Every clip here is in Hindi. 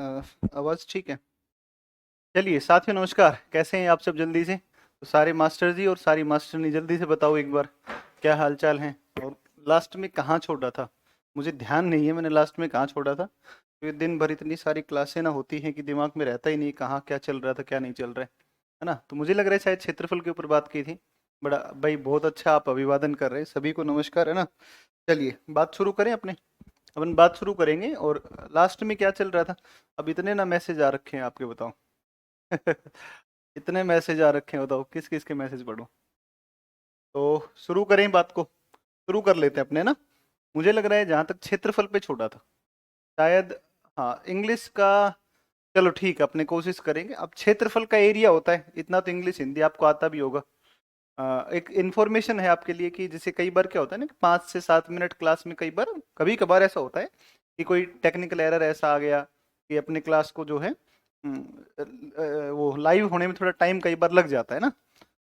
आवाज़ ठीक है? चलिए साथियों नमस्कार, कैसे हैं आप सब? जल्दी से तो सारे मास्टर जी और सारी मास्टरनी जल्दी से बताओ एक बार, क्या हालचाल है? और लास्ट में कहाँ छोड़ा था? मुझे ध्यान नहीं है मैंने लास्ट में कहाँ छोड़ा था, क्योंकि दिन भर इतनी सारी क्लासें ना होती हैं कि दिमाग में रहता ही नहीं कहाँ क्या चल रहा था क्या नहीं चल रहा है ना। तो मुझे लग रहा है शायद क्षेत्रफल के ऊपर बात की थी। बड़ा भाई, बहुत अच्छा, आप अभिवादन कर रहे हैं, सभी को नमस्कार, है ना। चलिए बात शुरू करें अपने। अपन बात शुरू करेंगे। और लास्ट में क्या चल रहा था? अब इतने ना मैसेज आ रखे हैं आपके, बताओ। इतने मैसेज आ रखे हैं, बताओ किस किस के मैसेज पढ़ूं। तो शुरू करें बात को, शुरू कर लेते हैं अपने ना। मुझे लग रहा है जहां तक क्षेत्रफल पे छोड़ा था शायद, हाँ इंग्लिश का। चलो ठीक है, अपने कोशिश करेंगे। अब क्षेत्रफल का एरिया होता है, इतना तो इंग्लिश हिंदी आपको आता भी होगा। एक इन्फॉर्मेशन है आपके लिए कि जैसे कई बार क्या होता है ना कि 5 से 7 मिनट क्लास में, कई बार कभी कभार ऐसा होता है कि कोई टेक्निकल एरर ऐसा आ गया कि अपने क्लास को जो है वो लाइव होने में थोड़ा टाइम कई बार लग जाता है ना।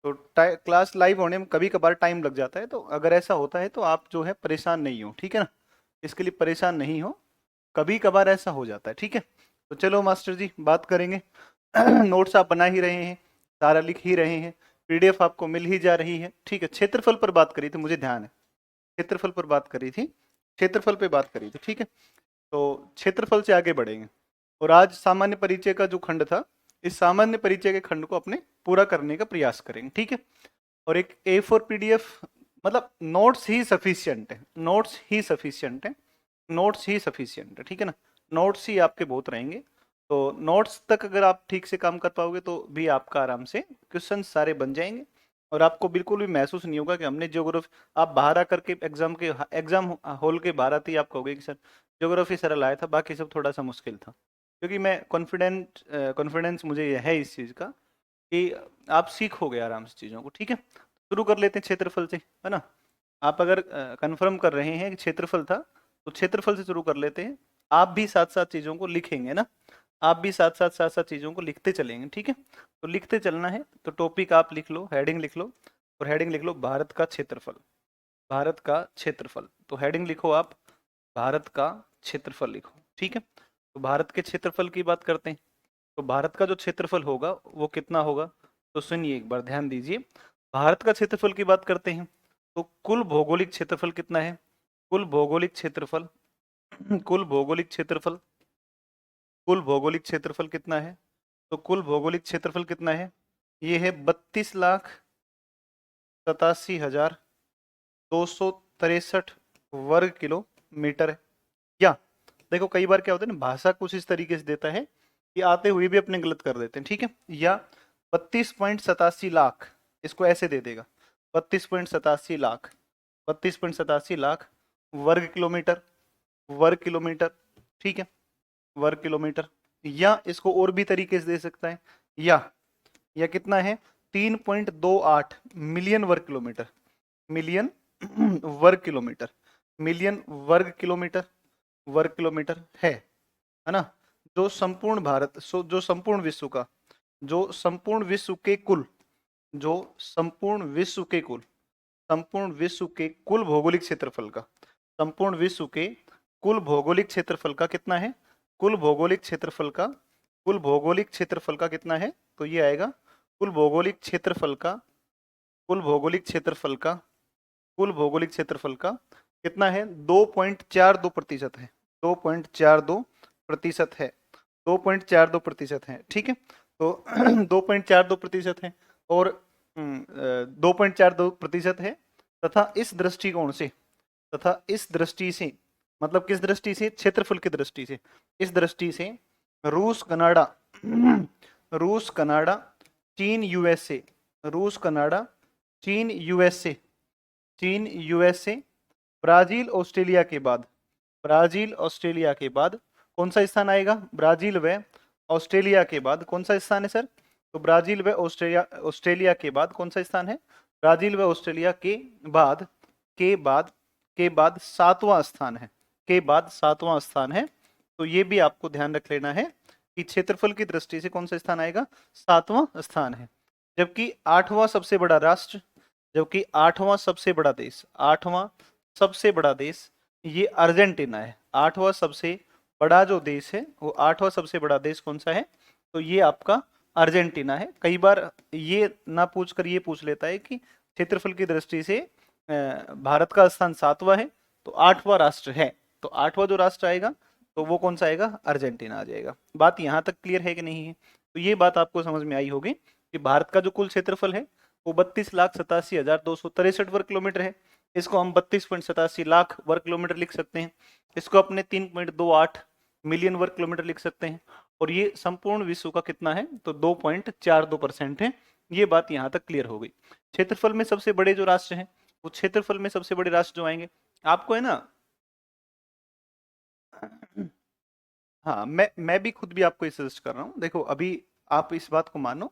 तो क्लास लाइव होने में कभी कभार टाइम लग जाता है, तो अगर ऐसा होता है तो आप जो है परेशान नहीं हो, ठीक है ना। इसके लिए परेशान नहीं हो, कभी कभार ऐसा हो जाता है, ठीक है। तो चलो मास्टर जी बात करेंगे। नोट्स आप बना ही रहे हैं, सारा लिख ही रहे हैं, पीडीएफ आपको मिल ही जा रही है, ठीक है। क्षेत्रफल पर बात करी थी, मुझे ध्यान है, क्षेत्रफल पर बात करी थी, क्षेत्रफल पे बात करी थी, ठीक है। तो क्षेत्रफल से आगे बढ़ेंगे। और आज सामान्य परिचय का जो खंड था, इस सामान्य परिचय के खंड को अपने पूरा करने का प्रयास करेंगे, ठीक है। और एक A4 पीडीएफ, मतलब नोट्स ही सफिशियंट है, नोट्स ही सफिशियंट है, नोट्स ही सफिशियंट है, ठीक है ना। नोट्स ही आपके बहुत रहेंगे। तो नोट्स तक अगर आप ठीक से काम कर पाओगे तो भी आपका आराम से क्वेश्चन सारे बन जाएंगे। और आपको बिल्कुल भी महसूस नहीं होगा कि हमने ज्योग्राफी, आप बाहर आकर के एग्जाम हॉल के बाहर आते ही आप कहोगे कि सर ज्योग्राफी सरल आया था, बाकी सब थोड़ा सा मुश्किल था। क्योंकि मैं कॉन्फिडेंस मुझे है इस चीज़ का कि आप सीखोगे आराम से चीज़ों को, ठीक है। शुरू कर लेते हैं क्षेत्रफल से, है ना। आप अगर कंफर्म कर रहे हैं कि क्षेत्रफल था, तो क्षेत्रफल से शुरू कर लेते हैं। आप भी साथ साथ चीज़ों को लिखेंगे ना, आप भी साथ साथ चीज़ों को लिखते चलेंगे, ठीक है। तो लिखते चलना है, तो टॉपिक आप लिख लो, हेडिंग लिख लो। और हेडिंग लिख लो भारत का क्षेत्रफल, भारत का क्षेत्रफल। तो हेडिंग लिखो आप, भारत का क्षेत्रफल लिखो, ठीक है। तो भारत के क्षेत्रफल की बात करते हैं। तो भारत का जो क्षेत्रफल होगा वो कितना होगा? तो सुनिए एक बार ध्यान दीजिए। भारत का क्षेत्रफल की बात करते हैं, तो कुल भौगोलिक क्षेत्रफल कितना है? कुल भौगोलिक क्षेत्रफल, कुल भौगोलिक क्षेत्रफल, कुल भौगोलिक क्षेत्रफल कितना है? तो कुल भौगोलिक क्षेत्रफल कितना है? ये है 32,87,263 वर्ग किलोमीटर है। या देखो कई बार क्या होता है ना, भाषा कुछ इस तरीके से देता है कि आते हुए भी अपने गलत कर देते हैं, ठीक है। या 32.87 लाख, इसको ऐसे दे देगा, 32.87 लाख, 32.87 लाख वर्ग किलोमीटर, वर्ग किलोमीटर, ठीक है, वर्ग किलोमीटर। या इसको और भी तरीके से दे सकता है, या कितना है, 3.28 मिलियन वर्ग किलोमीटर, मिलियन वर्ग किलोमीटर, मिलियन वर्ग किलोमीटर, वर्ग किलोमीटर है ना। जो संपूर्ण भारत, जो संपूर्ण विश्व का, जो संपूर्ण विश्व के कुल, जो संपूर्ण विश्व के कुल, संपूर्ण विश्व के कुल भौगोलिक क्षेत्रफल का, संपूर्ण विश्व के कुल भौगोलिक क्षेत्रफल का कितना है? कुल भौगोलिक क्षेत्रफल का, कुल भौगोलिक क्षेत्रफल का कितना है? तो ये आएगा कुल भौगोलिक क्षेत्रफल का, कुल भौगोलिक क्षेत्रफल का, कुल भौगोलिक क्षेत्रफल का कितना है? 2.42% है, 2.42% है, 2.42% है, ठीक है। तो 2.42% है, और 2.42% है। तथा इस दृष्टिकोण से, तथा इस दृष्टि से, मतलब किस दृष्टि से? क्षेत्रफल की दृष्टि से। इस दृष्टि से रूस कनाडा, रूस कनाडा, चीन यूएसए, रूस कनाडा, चीन यूएसए, चीन यूएसए, ब्राजील ऑस्ट्रेलिया के बाद, ब्राजील ऑस्ट्रेलिया के बाद कौन सा स्थान आएगा? ब्राजील व ऑस्ट्रेलिया के बाद कौन सा स्थान है सर? तो ब्राजील व ऑस्ट्रेलिया, ऑस्ट्रेलिया के बाद कौन सा स्थान है? ब्राजील व ऑस्ट्रेलिया के बाद, के बाद, के बाद सातवां स्थान है, के बाद सातवां स्थान है। तो ये भी आपको ध्यान रख लेना है कि क्षेत्रफल की दृष्टि से कौन सा स्थान आएगा? सातवां स्थान है। जबकि आठवां सबसे बड़ा राष्ट्र, जबकि आठवां सबसे बड़ा देश, आठवां सबसे बड़ा देश ये अर्जेंटीना है, आठवां सबसे बड़ा जो देश है वो 8वां सबसे बड़ा देश कौन सा है, तो ये आपका अर्जेंटीना है। कई बार ये ना पूछ कर ये पूछ लेता है कि क्षेत्रफल की दृष्टि से भारत का स्थान 7वां है तो 8वां राष्ट्र है, तो 8वां जो राष्ट्र आएगा तो वो कौन सा आएगा, अर्जेंटीना आ जाएगा। बात यहाँ तक क्लियर है कि नहीं है? तो ये बात आपको समझ में आई होगी कि भारत का जो कुल क्षेत्रफल है वो 32,87,263 वर्ग किलोमीटर है। इसको हम 32.87 लाख वर्ग किलोमीटर लिख सकते हैं। इसको अपने 3.28 मिलियन वर्ग किलोमीटर लिख सकते हैं। और ये संपूर्ण विश्व का कितना है, तो 2.42% है। ये बात यहाँ तक क्लियर हो गई। क्षेत्रफल में सबसे बड़े जो राष्ट्र हैं, वो क्षेत्रफल में सबसे बड़े राष्ट्र जो आएंगे आपको है ना, हाँ मैं भी खुद भी आपको ये सजेस्ट कर रहा हूँ। देखो अभी आप इस बात को मानो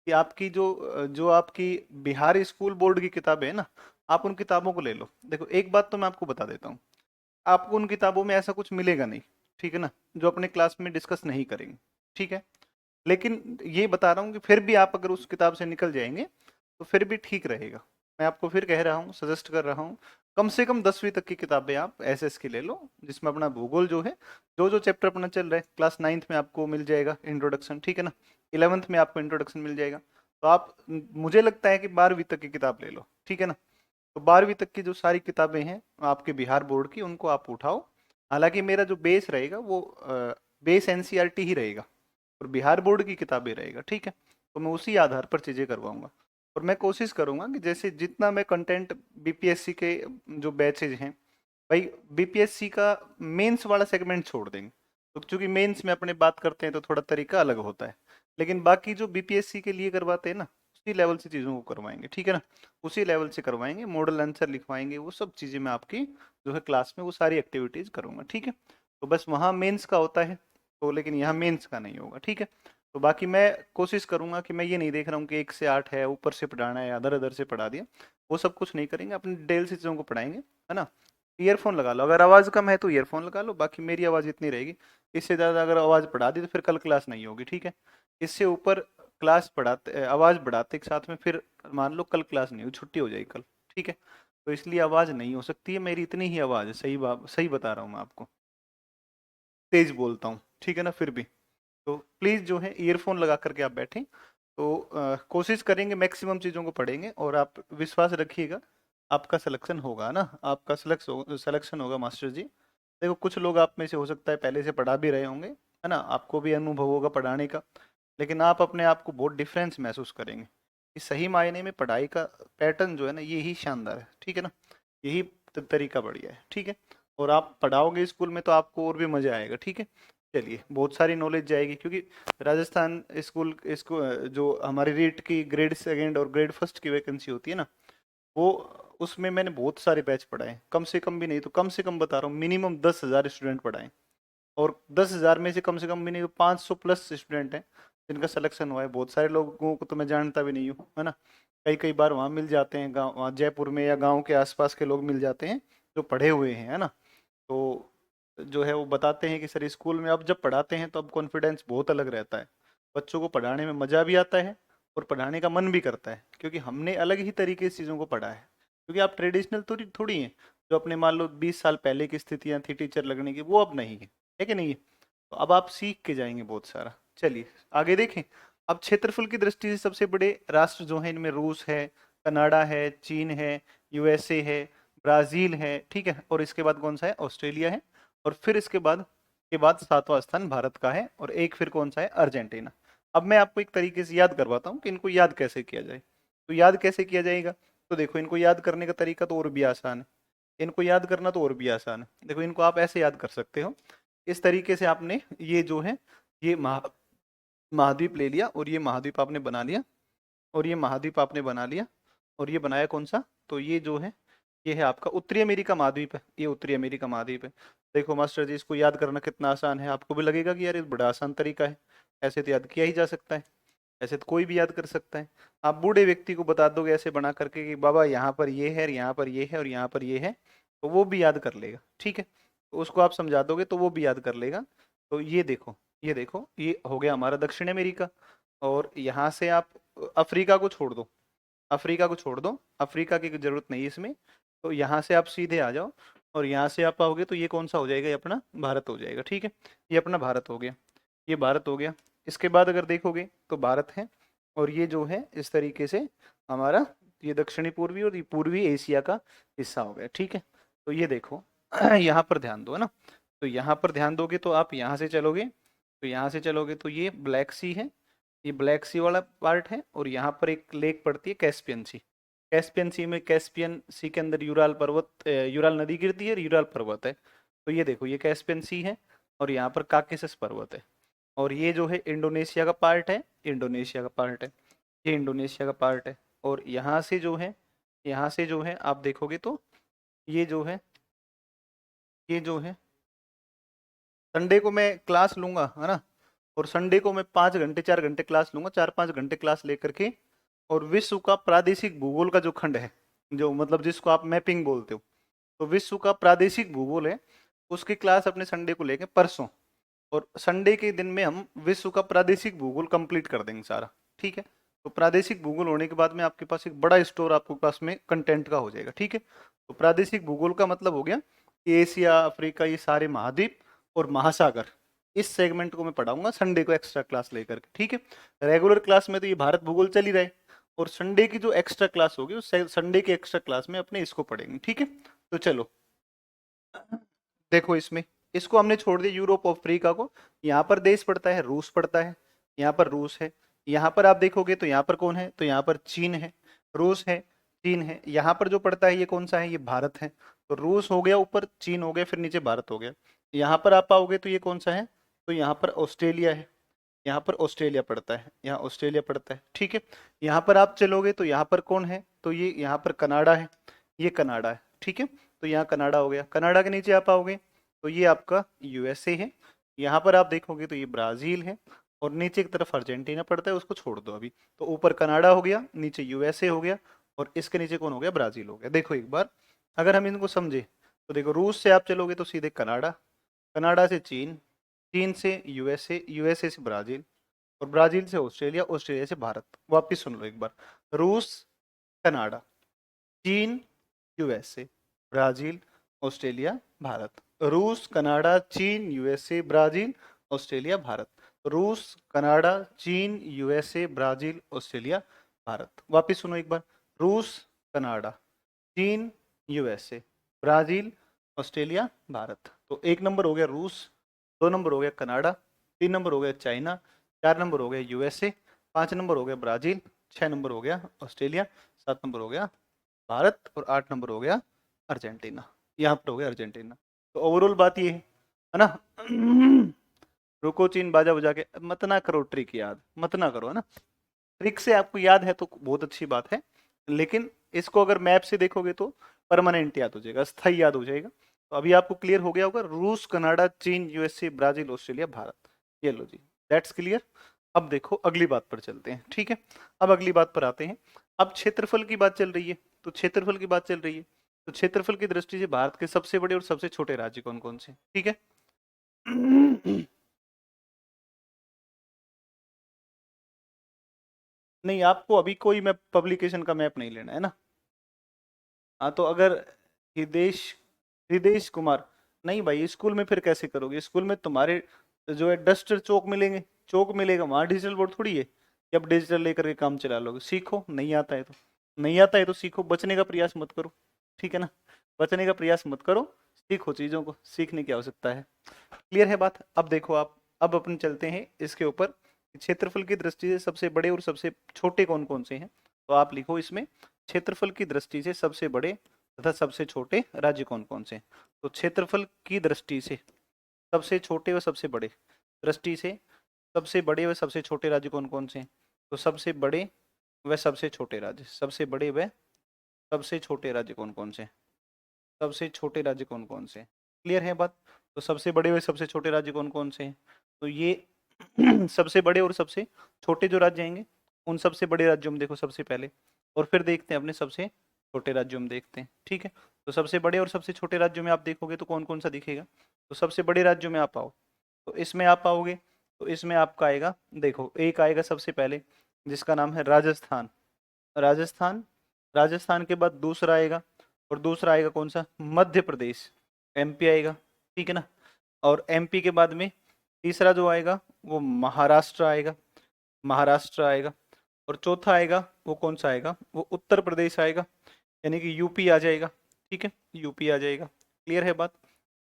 कि आपकी जो जो आपकी बिहार स्कूल बोर्ड की किताबें है ना, आप उन किताबों को ले लो। देखो एक बात तो मैं आपको बता देता हूँ, आपको उन किताबों में ऐसा कुछ मिलेगा नहीं, ठीक है ना, जो अपने क्लास में डिस्कस नहीं करेंगे, ठीक है। लेकिन ये बता रहा हूँ कि फिर भी आप अगर उस किताब से निकल जाएंगे तो फिर भी ठीक रहेगा। मैं आपको फिर कह रहा हूँ, सजेस्ट कर रहा हूँ, कम से कम 10वीं तक की किताबें आप एसएस की ले लो, जिसमें अपना भूगोल जो है, जो जो चैप्टर अपना चल रहा है, क्लास 9th में आपको मिल जाएगा इंट्रोडक्शन, ठीक है ना, 11th में आपको इंट्रोडक्शन मिल जाएगा। तो आप मुझे लगता है कि 12वीं तक की किताब ले लो, ठीक है ना। तो 12वीं तक की जो सारी किताबें हैं आपके बिहार बोर्ड की, उनको आप उठाओ। हालांकि मेरा जो बेस रहेगा वो बेस एनसीईआरटी ही रहेगा और बिहार बोर्ड की किताबें रहेगा, ठीक है। तो मैं उसी आधार पर चीज़ें करवाऊंगा। और मैं कोशिश करूंगा कि जैसे जितना मैं कंटेंट बीपीएससी के जो बैचेज हैं, भाई बीपीएससी का मेंस वाला सेगमेंट छोड़ देंगे, तो क्योंकि मेंस में अपने बात करते हैं तो थोड़ा तरीका अलग होता है। लेकिन बाकी जो बीपीएससी के लिए करवाते हैं ना, उसी लेवल से चीज़ों को करवाएंगे, ठीक है ना। उसी लेवल से करवाएंगे, मॉडल आंसर लिखवाएंगे, वो सब चीज़ें मैं आपकी जो है क्लास में वो सारी एक्टिविटीज़ करूंगा, ठीक है। तो बस वहाँ मेंस का होता है, तो लेकिन यहाँ मेंस का नहीं होगा, ठीक है। तो बाकी मैं कोशिश करूंगा कि मैं ये नहीं देख रहा हूँ कि 1 से 8 है ऊपर से पढ़ाना है, अदर अदर से पढ़ा दिया, वो सब कुछ नहीं करेंगे, अपनी डिटेल से चीज़ों को पढ़ाएंगे, है ना। ईयरफोन लगा लो, अगर आवाज़ कम है तो ईयरफोन लगा लो, बाकी मेरी आवाज़ इतनी रहेगी। इससे ज़्यादा अगर आवाज़ बढ़ा दी तो फिर कल क्लास नहीं होगी, ठीक है। इससे ऊपर क्लास बढ़ाते आवाज़ बढ़ाते एक साथ में फिर मान लो कल क्लास नहीं होगी, छुट्टी हो जाएगी कल, ठीक है। तो इसलिए आवाज़ नहीं हो सकती है, मेरी इतनी ही आवाज़ है, सही बात सही बता रहा हूँ मैं आपको, तेज बोलता हूँ, ठीक है ना। फिर भी तो प्लीज़ जो है ईयरफोन लगा करके आप बैठें। तो कोशिश करेंगे, मैक्सिमम चीज़ों को पढ़ेंगे और आप विश्वास रखिएगा, आपका सिलेक्शन होगा ना, आपका सिलेक्शन होगा मास्टर जी। देखो कुछ लोग आप में से हो सकता है पहले से पढ़ा भी रहे होंगे, है ना, आपको भी अनुभव होगा पढ़ाने का, लेकिन आप अपने आप को बहुत डिफरेंस महसूस करेंगे कि सही मायने में पढ़ाई का पैटर्न जो है ना, यही शानदार है, ठीक है ना। यही तरीका बढ़िया है, ठीक है। और आप पढ़ाओगे स्कूल में तो आपको और भी मजा आएगा, ठीक है। चलिए, बहुत सारी नॉलेज जाएगी, क्योंकि राजस्थान स्कूल इसको जो हमारी रीट की ग्रेड सेकंड और ग्रेड फर्स्ट की वैकेंसी होती है ना, वो उसमें मैंने बहुत सारे बैच पढ़ाए, कम से कम भी नहीं तो कम से कम बता रहा हूँ मिनिमम 10,000 स्टूडेंट पढ़ाए। और 10,000 में से कम भी नहीं तो 500 प्लस स्टूडेंट हैं जिनका सिलेक्शन हुआ है। बहुत सारे लोगों को तो मैं जानता भी नहीं हूँ, है ना। कई कई बार वहाँ मिल जाते हैं, गाँव वहाँ जयपुर में या गाँव के आसपास के लोग मिल जाते हैं जो पढ़े हुए हैं, है ना। तो जो है वो बताते हैं कि सर स्कूल में अब जब पढ़ाते हैं तो अब कॉन्फिडेंस बहुत अलग रहता है, बच्चों को पढ़ाने में मज़ा भी आता है और पढ़ाने का मन भी करता है, क्योंकि हमने अलग ही तरीके से चीज़ों को पढ़ा है। क्योंकि आप ट्रेडिशनल थोड़ी थोड़ी हैं, जो अपने मान लो 20 साल पहले की स्थितियाँ थी टीचर लगने की, वो अब नहीं है कि नहीं है। तो अब आप सीख के जाएंगे बहुत सारा। चलिए आगे देखें। अब क्षेत्रफल की दृष्टि से सबसे बड़े राष्ट्र जो हैं, इनमें रूस है, कनाडा है, चीन है, यूएसए है, ब्राजील है, ठीक है। और इसके बाद कौन सा है, ऑस्ट्रेलिया है। और फिर इसके बाद 7वां स्थान भारत का है, और एक फिर कौन सा है, अर्जेंटीना। अब मैं आपको एक तरीके से याद करवाता हूँ कि इनको याद कैसे किया जाए। तो याद कैसे किया जाएगा, तो देखो इनको याद करने का तरीका तो और भी आसान है, इनको याद करना तो और भी आसान है। देखो इनको आप ऐसे याद कर सकते हो, इस तरीके से आपने ये जो है, ये महाद्वीप ले लिया, और ये महाद्वीप आपने बना लिया, और ये महाद्वीप आपने बना लिया, और ये बनाया कौन सा, तो ये जो है, ये है आपका उत्तरी अमेरिका महाद्वीप है, ये उत्तरी अमेरिका महाद्वीप है। देखो मास्टर जी, इसको याद करना कितना आसान है, आपको भी लगेगा कि यार ये बड़ा आसान तरीका है, ऐसे तो याद किया ही जा सकता है, ऐसे तो कोई भी याद कर सकता है। आप बूढ़े व्यक्ति को बता दोगे ऐसे बना करके कि बाबा यहाँ पर ये है, यहाँ पर ये है, और यहाँ पर ये है, तो वो भी याद कर लेगा, ठीक है। तो उसको आप समझा दोगे तो वो भी याद कर लेगा। तो ये देखो, ये देखो, ये हो गया हमारा दक्षिण अमेरिका। और यहाँ से आप अफ्रीका को छोड़ दो, अफ्रीका को छोड़ दो, अफ्रीका की जरूरत नहीं है इसमें। तो यहाँ से आप सीधे आ जाओ, और यहाँ से आप आओगे तो ये कौन सा हो जाएगा, ये अपना भारत हो जाएगा। ठीक है, ये अपना भारत हो गया, ये भारत हो गया। इसके बाद अगर देखोगे तो भारत है, और ये जो है इस तरीके से हमारा ये दक्षिणी पूर्वी और ये पूर्वी एशिया का हिस्सा हो गया। ठीक है, तो ये देखो यहाँ पर ध्यान दो, है ना। तो यहाँ पर ध्यान दोगे तो आप यहाँ से चलोगे, तो यहाँ से चलोगे तो ये ब्लैक सी है, ये ब्लैक सी वाला पार्ट है, और यहाँ पर एक लेक पड़ती है कैस्पियन सी। कैस्पियन सी में, कैस्पियन सी के अंदर यूराल पर्वत, यूराल नदी गिरती है और यूराल पर्वत है। तो ये देखो ये कैस्पियन सी है, और यहाँ पर काकेशस पर्वत है, और ये जो है इंडोनेशिया का पार्ट है, इंडोनेशिया का पार्ट है, ये इंडोनेशिया का पार्ट है। और यहाँ से जो है, यहाँ से जो है आप देखोगे तो ये जो है, ये जो है संडे को मैं क्लास लूंगा, है ना। और संडे को मैं 5 घंटे 4 घंटे क्लास लूंगा, 4-5 घंटे क्लास लेकर के, और विश्व का प्रादेशिक भूगोल का जो खंड है, जो मतलब जिसको आप मैपिंग बोलते हो, तो विश्व का प्रादेशिक भूगोल है, उसकी क्लास अपने संडे को लेंगे परसों। और संडे के दिन में हम विश्व का प्रादेशिक भूगोल कंप्लीट कर देंगे सारा। ठीक है, तो प्रादेशिक भूगोल होने के बाद में आपके पास एक बड़ा स्टोर आपके पास में कंटेंट का हो जाएगा। ठीक है, तो प्रादेशिक भूगोल का मतलब हो गया कि एशिया, अफ्रीका, ये सारे महाद्वीप और महासागर, इस सेगमेंट को मैं पढ़ाऊंगा संडे को एक्स्ट्रा क्लास लेकर के। ठीक है, रेगुलर क्लास में तो ये भारत भूगोल चल ही रहे, और संडे की जो एक्स्ट्रा क्लास होगी उस संडे की एक्स्ट्रा क्लास में अपने इसको पढ़ेंगे। ठीक है, तो चलो देखो इसमें, इसको हमने छोड़ दिया यूरोप और अफ्रीका को। यहाँ पर देश पड़ता है रूस, पड़ता है, यहाँ पर रूस है। यहाँ पर आप देखोगे तो यहाँ पर कौन है, तो यहाँ पर चीन है, रूस है, चीन है। यहाँ पर जो पड़ता है ये कौन सा है, ये भारत है। तो रूस हो गया ऊपर, चीन हो गया, फिर नीचे भारत हो गया। यहाँ पर आप आओगे तो ये कौन सा है, तो यहाँ पर ऑस्ट्रेलिया है, यहाँ पर ऑस्ट्रेलिया पड़ता है, यहाँ ऑस्ट्रेलिया पड़ता है। ठीक है, यहाँ पर आप चलोगे तो यहाँ पर कौन है, तो ये यहाँ पर कनाडा है, ये कनाडा है। ठीक है, तो यहाँ कनाडा हो गया। कनाडा के नीचे आप आओगे तो ये आपका यूएसए है। यहाँ पर आप देखोगे तो ये ब्राजील है, और नीचे की तरफ अर्जेंटीना पड़ता है, उसको छोड़ दो अभी। तो ऊपर कनाडा हो गया, नीचे यूएसए हो गया, और इसके नीचे कौन हो गया, ब्राजील हो गया। देखो एक बार अगर हम इनको समझे तो देखो, रूस से आप चलोगे तो सीधे कनाडा, कनाडा से चीन, चीन से यूएसए, यूएसए से ब्राजील, और ब्राजील से ऑस्ट्रेलिया, ऑस्ट्रेलिया से भारत। वापिस सुन लो एक बार, रूस, कनाडा, चीन, यूएसए, ब्राजील, ऑस्ट्रेलिया, भारत। रूस, कनाडा, चीन, यूएसए, ब्राजील, ऑस्ट्रेलिया, भारत। रूस, कनाडा, चीन, यूएसए, ब्राजील, ऑस्ट्रेलिया, भारत। वापिस सुनो एक बार, रूस, कनाडा, चीन, यूएसए, ब्राजील, ऑस्ट्रेलिया, भारत। तो 1 नंबर हो गया रूस, 2 नंबर हो गया कनाडा, 3 नंबर हो गया चाइना, 4 नंबर हो गया यूएसए, 5 नंबर हो गया ब्राजील, 6 नंबर हो गया ऑस्ट्रेलिया, 7 नंबर हो गया भारत, और 8 नंबर हो गया अर्जेंटीना। यहाँ पर हो गया अर्जेंटीना। तो ओवरऑल बात ये है ना। रुको चीन बाजा बजा के मत ना करो ट्रिक याद, मत ना करो, है ना। ट्रिक से आपको याद है तो बहुत अच्छी बात है, लेकिन इसको अगर मैप से देखोगे तो परमानेंट याद हो जाएगा, स्थायी याद हो जाएगा। तो अभी आपको क्लियर हो गया होगा, रूस, कनाडा, चीन, यूएसए, ब्राजील, ऑस्ट्रेलिया, भारत। ये लो जी, दैट्स क्लियर। अब देखो अगली बात पर चलते हैं। ठीक है, अब अगली बात पर आते हैं। अब क्षेत्रफल की बात चल रही है, तो क्षेत्रफल की बात चल रही है, तो क्षेत्रफल की दृष्टि से भारत के सबसे बड़े और सबसे छोटे राज्य कौन कौन से, ठीक है। नहीं, आपको अभी कोई मैप, पब्लिकेशन का मैप नहीं लेना है ना। हाँ, तो अगर हृदेश, हृदेश कुमार, नहीं भाई स्कूल में फिर कैसे करोगे, स्कूल में तुम्हारे जो है डस्टर चौक मिलेंगे, चौक मिलेगा, वहाँ डिजिटल बोर्ड थोड़ी है कि अब डिजिटल लेकर के काम चला लोगे। सीखो, नहीं आता है तो, नहीं आता है तो सीखो, बचने का प्रयास मत करो, ठीक है ना। बचने का प्रयास मत करो, सीखो, चीज़ों को सीखने की आवश्यकता है। क्लियर है बात। अब देखो आप, अब अपन चलते हैं इसके ऊपर, क्षेत्रफल की दृष्टि से सबसे बड़े और सबसे छोटे कौन कौन से हैं। तो आप लिखो इसमें, क्षेत्रफल की दृष्टि से सबसे बड़े तथा सबसे छोटे राज्य कौन कौन से हैं। तो क्षेत्रफल की दृष्टि से सबसे छोटे व सबसे बड़े, दृष्टि से सबसे बड़े व सबसे छोटे राज्य कौन कौन से हैं। तो सबसे बड़े व सबसे छोटे राज्य, सबसे बड़े व सबसे छोटे राज्य कौन कौन से हैं, सबसे छोटे राज्य कौन कौन से हैं। क्लियर है बात। तो सबसे बड़े व सबसे छोटे राज्य कौन कौन से हैं, तो ये सबसे बड़े और सबसे छोटे जो राज्य आएंगे, उन सबसे बड़े राज्यों में देखो सबसे पहले, और फिर देखते हैं अपने सबसे छोटे राज्यों में देखते हैं, ठीक है। तो सबसे बड़े और सबसे छोटे राज्यों में आप देखोगे तो कौन कौन सा दिखेगा। तो सबसे बड़े राज्यों में आप आओ, तो इसमें आप आओगे तो इसमें आपका आएगा, देखो एक आएगा सबसे पहले जिसका नाम है राजस्थान, राजस्थान, राजस्थान के बाद दूसरा आएगा, और दूसरा आएगा कौन सा, मध्य प्रदेश, एमपी आएगा, ठीक है ना। और एमपी के बाद में तीसरा जो आएगा वो महाराष्ट्र आएगा, महाराष्ट्र आएगा। और चौथा आएगा वो कौन सा आएगा, वो उत्तर प्रदेश आएगा, यानी कि यूपी आ जाएगा, ठीक है, यूपी आ जाएगा। क्लियर है बात।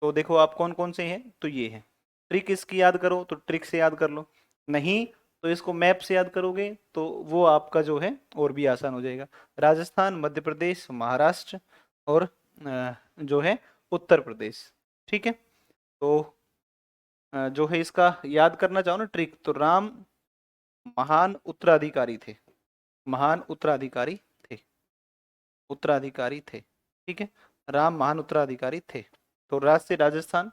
तो देखो आप कौन कौन से हैं, तो ये है। ट्रिक इसकी याद करो तो ट्रिक से याद कर लो, नहीं तो इसको मैप से याद करोगे तो वो आपका जो है और भी आसान हो जाएगा। राजस्थान, मध्य प्रदेश, महाराष्ट्र और जो है उत्तर प्रदेश, ठीक है। तो जो है इसका याद करना चाहो ना ट्रिक, तो राम महान उत्तराधिकारी थे, महान उत्तराधिकारी थे, उत्तराधिकारी थे, ठीक है। राम महान उत्तराधिकारी थे। तो राज से राजस्थान,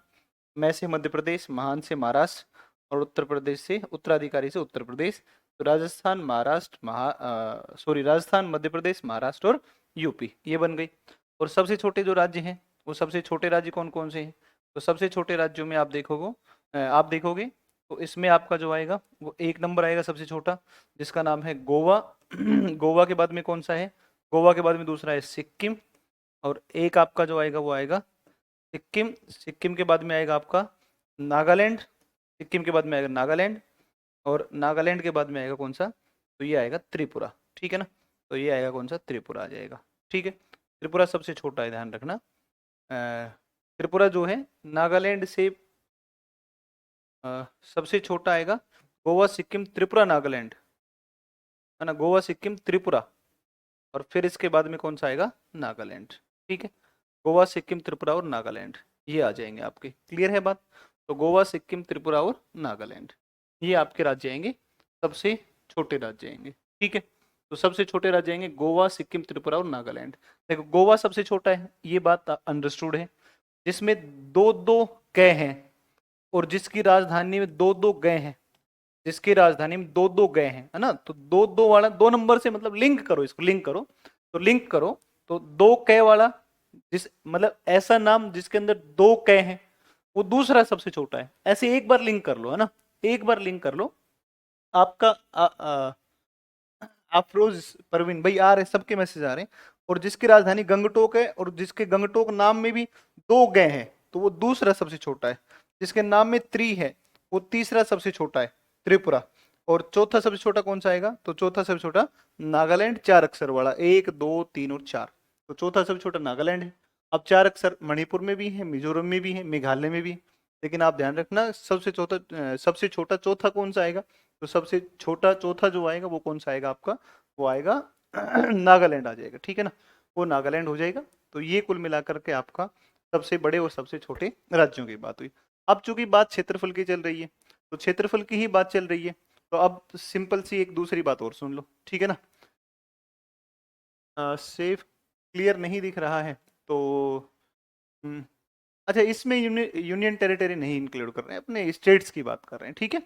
मैं से मध्य प्रदेश, महान से महाराष्ट्र और उत्तर प्रदेश से उत्तराधिकारी से उत्तर प्रदेश। तो राजस्थान, महाराष्ट्र, राजस्थान, मध्य प्रदेश, महाराष्ट्र और यूपी, ये बन गई। और सबसे छोटे जो राज्य हैं वो सबसे छोटे राज्य कौन कौन से हैं, तो सबसे छोटे राज्यों में आप देखोगे तो इसमें आपका जो आएगा वो एक नंबर आएगा सबसे छोटा, जिसका नाम है गोवा। गोवा के बाद में कौन सा है, गोवा के बाद में दूसरा है सिक्किम। और एक आपका जो आएगा वो आएगा सिक्किम, सिक्किम के बाद में आएगा आपका नागालैंड, सिक्किम के बाद में आएगा नागालैंड। और नागालैंड के बाद में आएगा कौन सा, तो ये आएगा त्रिपुरा, ठीक है ना। तो ये आएगा कौन सा, त्रिपुरा आ जाएगा, ठीक है। त्रिपुरा सबसे छोटा है, ध्यान रखना। त्रिपुरा जो है नागालैंड से सबसे छोटा आएगा। गोवा, सिक्किम, त्रिपुरा, नागालैंड, है ना, गोवा, सिक्किम, त्रिपुरा। और फिर इसके बाद में कौन सा आएगा, नागालैंड, ठीक है। गोवा, सिक्किम, त्रिपुरा और नागालैंड, ये आ जाएंगे आपके। क्लियर है बात। तो गोवा, सिक्किम, त्रिपुरा और नागालैंड, ये आपके राज्य आएंगे, सबसे छोटे राज्य आएंगे, ठीक है। तो सबसे छोटे राज्य आएंगे गोवा, सिक्किम, त्रिपुरा और नागालैंड। देखो गोवा सबसे छोटा है, ये बात अंडरस्टूड है, जिसमें दो दो कै हैं और जिसकी राजधानी में दो दो गए हैं, जिसकी राजधानी में दो दो गए हैं, है ना। तो दो दो वाला दो नंबर से मतलब लिंक करो, इसको लिंक करो, तो लिंक करो तो दो कै वाला, जिस मतलब ऐसा नाम जिसके अंदर दो कै हैं वो दूसरा सबसे छोटा है। ऐसे एक बार लिंक कर लो, है ना, एक बार लिंक कर लो। आपका अफरोज, परवीन भाई आ रहे, सबके मैसेज आ रहे हैं। और जिसकी राजधानी गंगटोक है और जिसके गंगटोक नाम में भी दो गए हैं तो वो दूसरा सबसे छोटा है। जिसके नाम में त्रि है वो तीसरा सबसे छोटा है, त्रिपुरा। और चौथा सबसे छोटा कौन सा आएगा, तो चौथा सबसे छोटा नागालैंड, चार अक्षर वाला, एक दो तीन और चार। तो चौथा सबसे छोटा नागालैंड है। अब चार अक्षर मणिपुर में भी है, मिजोरम में भी है, मेघालय में भी है। लेकिन आप ध्यान रखना सबसे छोटा चौथा कौन सा आएगा, तो सबसे छोटा चौथा जो आएगा वो कौन सा आएगा आपका, वो आएगा नागालैंड आ जाएगा, ठीक है ना, वो नागालैंड हो जाएगा। तो ये कुल मिलाकर के आपका सबसे बड़े और सबसे छोटे राज्यों की बात हुई। अब चूंकि बात क्षेत्रफल की चल रही है तो क्षेत्रफल की ही बात चल रही है, तो अब सिंपल सी एक दूसरी बात और सुन लो, ठीक है ना। सेफ क्लियर नहीं दिख रहा है तो अच्छा, इसमें यूनियन टेरिटरी नहीं इंक्लूड कर रहे हैं, अपने स्टेट्स की बात कर रहे हैं, ठीक है।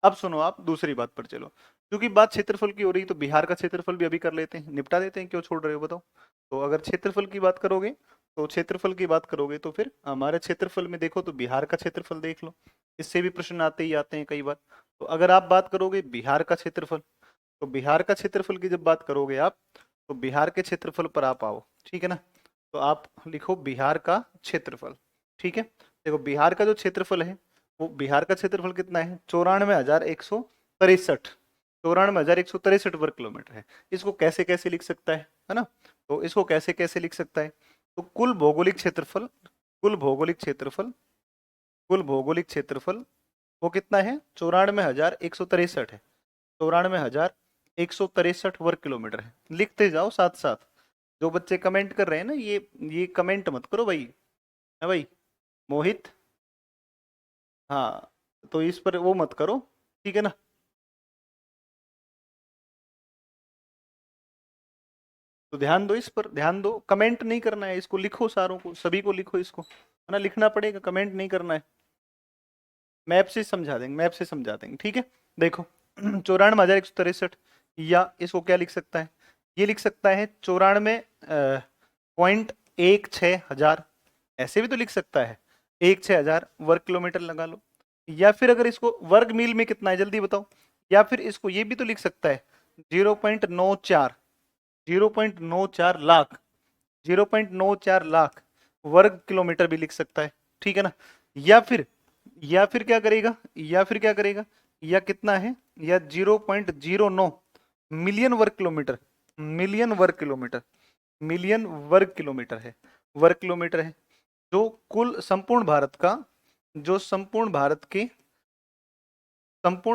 अब सुनो, आप दूसरी बात पर चलो। क्योंकि बात क्षेत्रफल की हो रही तो बिहार का क्षेत्रफल भी अभी कर लेते हैं, निपटा देते हैं, क्यों छोड़ रहे हो बताओ। तो अगर क्षेत्रफल की बात करोगे तो क्षेत्रफल की बात करोगे तो फिर हमारे क्षेत्रफल में देखो तो बिहार का क्षेत्रफल देख लो, इससे भी प्रश्न आते ही आते हैं कई बार। तो अगर आप बात करोगे बिहार का क्षेत्रफल, तो बिहार का क्षेत्रफल की जब बात करोगे आप, तो बिहार के क्षेत्रफल पर आप आओ, ठीक है ना। तो आप लिखो बिहार का क्षेत्रफल, ठीक है। देखो बिहार का जो क्षेत्रफल है वो, बिहार का क्षेत्रफल कितना है, 94,163, 94,163 वर्ग किलोमीटर है। इसको कैसे कैसे लिख सकता है ना। तो इसको कैसे कैसे लिख सकता है, तो कुल भौगोलिक क्षेत्रफल, कुल भौगोलिक क्षेत्रफल, कुल भौगोलिक क्षेत्रफल वो कितना है, 94,163 है, 94,163 वर्ग किलोमीटर है। लिखते जाओ साथ साथ। जो बच्चे कमेंट कर रहे हैं ना, ये कमेंट मत करो भाई, है भाई मोहित, हाँ, तो इस पर वो मत करो, ठीक है ना। तो ध्यान दो, इस पर ध्यान दो, कमेंट नहीं करना है, इसको लिखो, सारों को सभी को लिखो इसको, है ना, लिखना पड़ेगा, कमेंट नहीं करना है। मैप से समझा देंगे, मैप से समझा देंगे, ठीक है। देखो 94,163, या इसको क्या लिख सकता है, ये लिख सकता है 94.16 हजार, ऐसे भी तो लिख सकता है, 16,000 वर्ग किलोमीटर लगा लो। या फिर अगर इसको वर्ग मील में कितना है जल्दी बताओ, या फिर इसको ये भी तो लिख सकता है 0.94, 0.94 लाख, 0.94 लाख वर्ग किलोमीटर भी लिख सकता है, ठीक है ना। या फिर क्या करेगा, या कितना है, या 0.09 मिलियन वर्ग किलोमीटर, मिलियन वर्ग किलोमीटर, मिलियन वर्ग किलोमीटर है, वर्ग किलोमीटर है, जो कुल संपूर्ण भारत का, जो संपूर्ण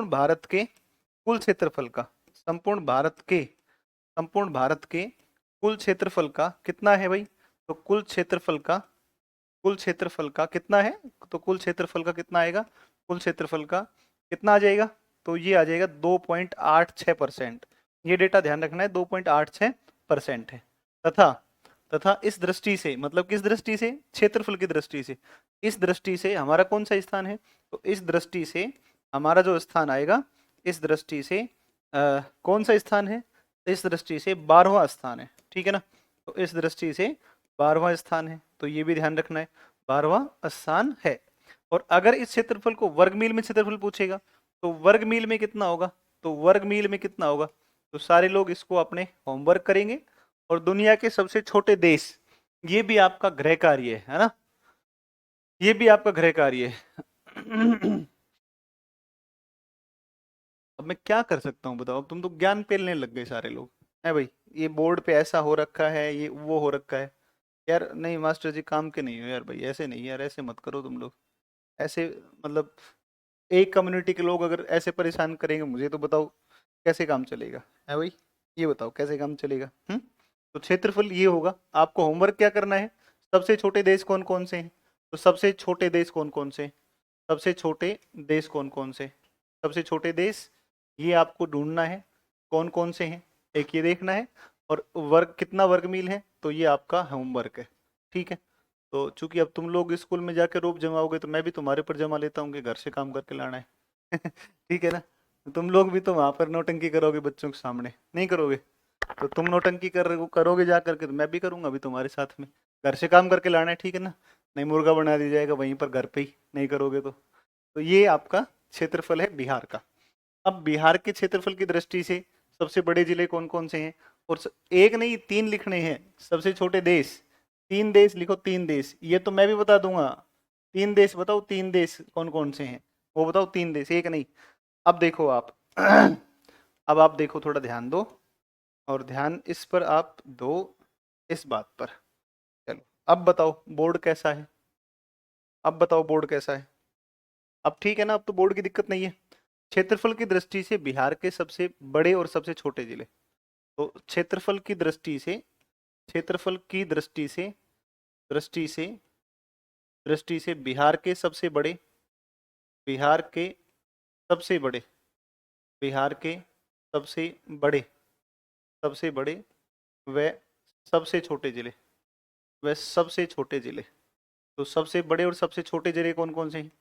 भारत के कुल क्षेत्रफल का, संपूर्ण भारत के कुल क्षेत्रफल का कितना है भाई, तो कुल क्षेत्रफल का कितना है, तो कुल क्षेत्रफल का कितना आएगा, कुल क्षेत्रफल का कितना आ जाएगा, तो ये आ जाएगा 2.86%। ये डेटा ध्यान रखना है, 2.86% है। तथा तथा इस दृष्टि से, मतलब किस दृष्टि से, क्षेत्रफल की दृष्टि से, इस दृष्टि से हमारा कौन सा स्थान है, तो इस दृष्टि से हमारा जो स्थान आएगा, इस दृष्टि से कौन सा स्थान है, इस दृष्टि से 12वां स्थान है, ठीक है ना। तो इस दृष्टि से 12वां स्थान है, तो ये भी ध्यान रखना है, 12वां स्थान है। और अगर इस क्षेत्रफल को वर्ग मील में क्षेत्रफल पूछेगा, तो वर्ग मील में कितना होगा, तो वर्ग मील में कितना होगा, तो सारे लोग इसको अपने होमवर्क करेंगे। और दुनिया के सबसे छोटे देश, ये भी आपका गृह कार्य है ना, ये भी आपका गृह कार्य है। अब मैं क्या कर सकता हूँ बताओ, अब तुम तो ज्ञान पेलने लग गए सारे लोग, है भाई, ये बोर्ड पे ऐसा हो रखा है, ये वो हो रखा है। यार नहीं मास्टर जी, काम के नहीं हो यार भाई, ऐसे नहीं यार, ऐसे मत करो तुम लोग, ऐसे मतलब एक कम्युनिटी के लोग अगर ऐसे परेशान करेंगे मुझे, तो बताओ कैसे काम चलेगा, है भाई, ये बताओ कैसे काम चलेगा। तो क्षेत्रफल ये होगा, आपको होमवर्क क्या करना है, सबसे छोटे देश कौन कौन से हैं, तो सबसे छोटे देश कौन कौन से हैं? सबसे छोटे देश कौन कौन से, सबसे छोटे देश ये आपको ढूंढना है, कौन कौन से हैं, एक ये देखना है, और वर्ग कितना वर्ग मील है, तो ये आपका होमवर्क है, ठीक है। तो चूंकि अब तुम लोग स्कूल में जाके रोप जमाओगे, तो मैं भी तुम्हारे पर जमा लेता हूँ कि घर से काम करके लाना है। ठीक है ना। तुम लोग भी तो वहां पर नौटंकी करोगे बच्चों के सामने, नहीं करोगे, तो तुम नौटंकी करोगे जा करके, तो मैं भी करूंगा अभी तुम्हारे साथ में, घर से काम करके लाना है, ठीक है ना। नहीं मुर्गा बना दिया जाएगा वहीं पर घर पे ही, नहीं करोगे तो ये आपका क्षेत्रफल है बिहार का। अब बिहार के क्षेत्रफल की दृष्टि से सबसे बड़े जिले कौन कौन से हैं, और एक नहीं 3 लिखने हैं, सबसे छोटे देश 3 देश लिखो, 3 देश, ये तो मैं भी बता दूंगा। 3 देश बताओ, 3 देश कौन कौन से हैं, वो बताओ, 3 देश, एक नहीं। अब देखो आप, अब आप देखो, थोड़ा ध्यान दो, और ध्यान इस पर आप दो, इस बात पर। चलो अब बताओ बोर्ड कैसा है, अब बताओ बोर्ड कैसा है, अब ठीक है ना, अब तो बोर्ड की दिक्कत नहीं है। क्षेत्रफल की दृष्टि से बिहार के सबसे बड़े और सबसे छोटे जिले, तो क्षेत्रफल की दृष्टि से बिहार के सबसे बड़े, बिहार के सबसे बड़े, बिहार के सबसे बड़े, सबसे बड़े व सबसे छोटे जिले, व सबसे छोटे जिले, तो सबसे बड़े और सबसे छोटे जिले कौन कौन से हैं,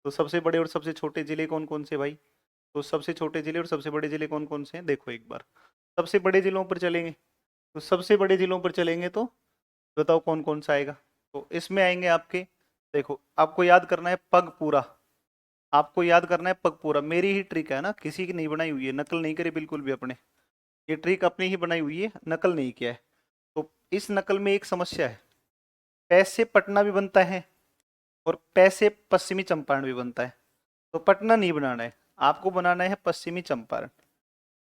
तो सबसे बड़े और सबसे छोटे जिले कौन कौन से भाई, तो सबसे छोटे जिले और सबसे बड़े जिले कौन कौन से हैं, देखो एक बार, सबसे बड़े जिलों पर चलेंगे, तो सबसे बड़े जिलों पर चलेंगे तो बताओ कौन कौन सा आएगा, तो इसमें आएंगे आपके, देखो आपको याद करना है पगपूरा, आपको याद करना है पगपूरा, मेरी ही ट्रिक है ना, किसी की नहीं बनाई हुई है, नकल नहीं करी बिल्कुल भी अपने, ये ट्रिक अपनी ही बनाई हुई है, नकल नहीं किया है। तो इस नकल में एक समस्या है, पैसे पटना भी बनता है और पैसे पश्चिमी चंपारण भी बनता है, तो पटना नहीं बनाना है, आपको बनाना है पश्चिमी चंपारण,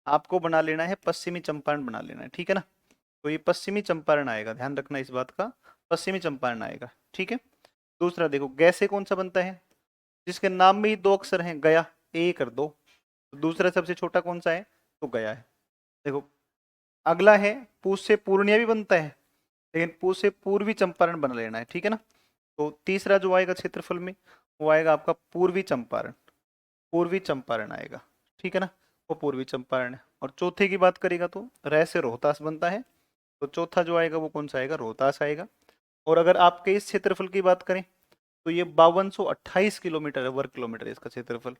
आपको बना लेना है पश्चिमी चंपारण बना लेना है, ठीक है ना। तो ये पश्चिमी चंपारण आएगा, ध्यान रखना इस बात का, पश्चिमी चंपारण आएगा, ठीक है। दूसरा देखो गैसे कौन सा बनता है, जिसके नाम में ही 2 अक्षर हैं, गया, ए कर दो, तो दूसरा सबसे छोटा कौन सा है, तो गया है। देखो अगला है पूछ से पूर्णिया भी बनता है, लेकिन पूछ से पूर्वी चंपारण बना लेना है, ठीक है ना। तो तीसरा जो आएगा क्षेत्रफल में, वो आएगा आपका पूर्वी चंपारण, पूर्वी चंपारण आएगा, ठीक है ना, वो पूर्वी चंपारण है। और चौथे की बात करेगा तो रै से रोहतास बनता है, तो चौथा जो आएगा वो कौन सा आएगा, रोहतास आएगा। और अगर आपके इस क्षेत्रफल की बात करें, तो ये 5228 किलोमीटर है, वर्ग किलोमीटर है इसका क्षेत्रफल,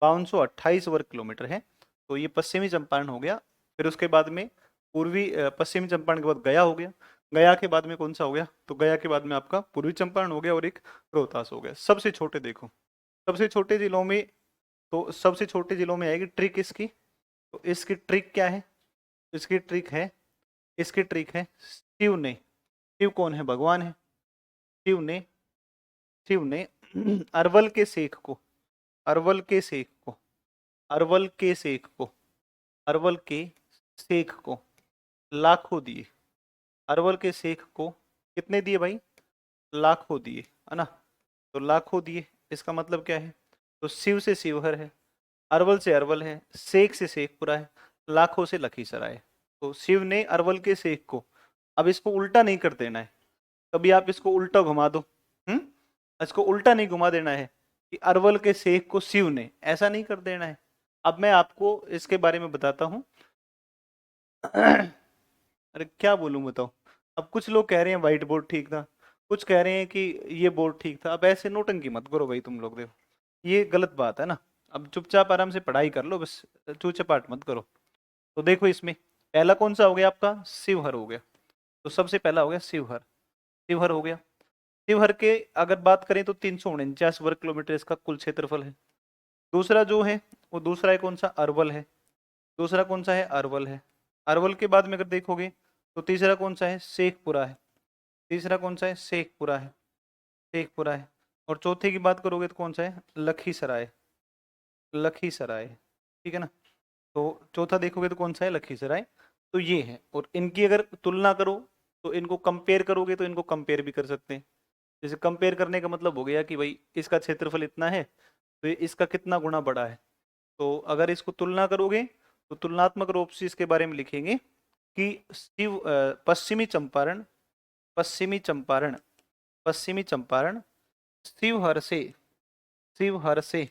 5228 वर्ग किलोमीटर है। तो ये पश्चिमी चंपारण हो गया, फिर उसके बाद में पश्चिमी चंपारण के बाद गया हो गया, गया के बाद में कौन सा हो गया, तो गया के बाद में आपका पूर्वी चंपारण हो गया, और एक रोहतास हो गया। सबसे छोटे देखो, सबसे छोटे जिलों में, तो सबसे छोटे जिलों में आएगी ट्रिक इसकी, तो इसकी ट्रिक क्या है, इसकी ट्रिक है, इसकी ट्रिक है शिव ने, शिव कौन है, भगवान है, शिव ने शिव ने अरवल के शेख को, अरवल के शेख को, अरवल के शेख को, अरवल के शेख को लाखों दिए। अरवल के शेख को कितने दिए भाई? लाखों दिए, है ना। तो लाखों दिए, इसका मतलब क्या है? तो शिव से शिवहर है, अरवल से अरवल है, शेख से शेखपुरा है, लाखों से लखीसराय है। तो शिव ने अरवल के शेख को, अब इसको उल्टा नहीं कर देना है, कभी आप इसको उल्टा घुमा दो। हम्म इसको उल्टा नहीं घुमा देना है कि अरवल के शेख को शिव ने, ऐसा नहीं कर देना है। अब मैं आपको इसके बारे में बताता हूं। अरे क्या बोलूं बताओ। अब कुछ लोग कह रहे हैं व्हाइट बोर्ड ठीक था, कुछ कह रहे हैं कि ये बोर्ड ठीक था। अब ऐसे नोटंकी मत करो भाई तुम लोग, देखो ये गलत बात है ना। अब चुपचाप आराम से पढ़ाई कर लो बस, चूचे पाट मत करो। तो देखो इसमें पहला कौन सा हो गया आपका? शिवहर हो गया। तो सबसे पहला हो गया शिवहर, शिवहर हो गया। शिवहर के अगर बात करें तो 349 वर्ग किलोमीटर इसका कुल क्षेत्रफल है। दूसरा जो है वो दूसरा है कौन सा? अरवल है। दूसरा कौन सा है? अरवल है। अरवल के बाद में अगर देखोगे तो तीसरा कौन सा है? शेखपुरा है। तीसरा कौन सा है? शेखपुरा है, शेखपुरा है। और चौथे की बात करोगे तो कौन सा है? लखीसराय, लखीसराय, ठीक है ना। तो चौथा देखोगे तो कौन सा है? लखीसराय। तो ये है, और इनकी अगर तुलना करो तो इनको कंपेयर करोगे तो इनको कंपेयर भी कर सकते हैं। जैसे कंपेयर करने का मतलब हो गया कि भाई इसका क्षेत्रफल इतना है तो ये इसका कितना गुना बड़ा है। तो अगर इसको तुलना करोगे तो तुलनात्मक रूप से इसके बारे में लिखेंगे कि पश्चिमी चंपारण, पश्चिमी चंपारण, पश्चिमी चंपारण शिवहर से, शिवहर से,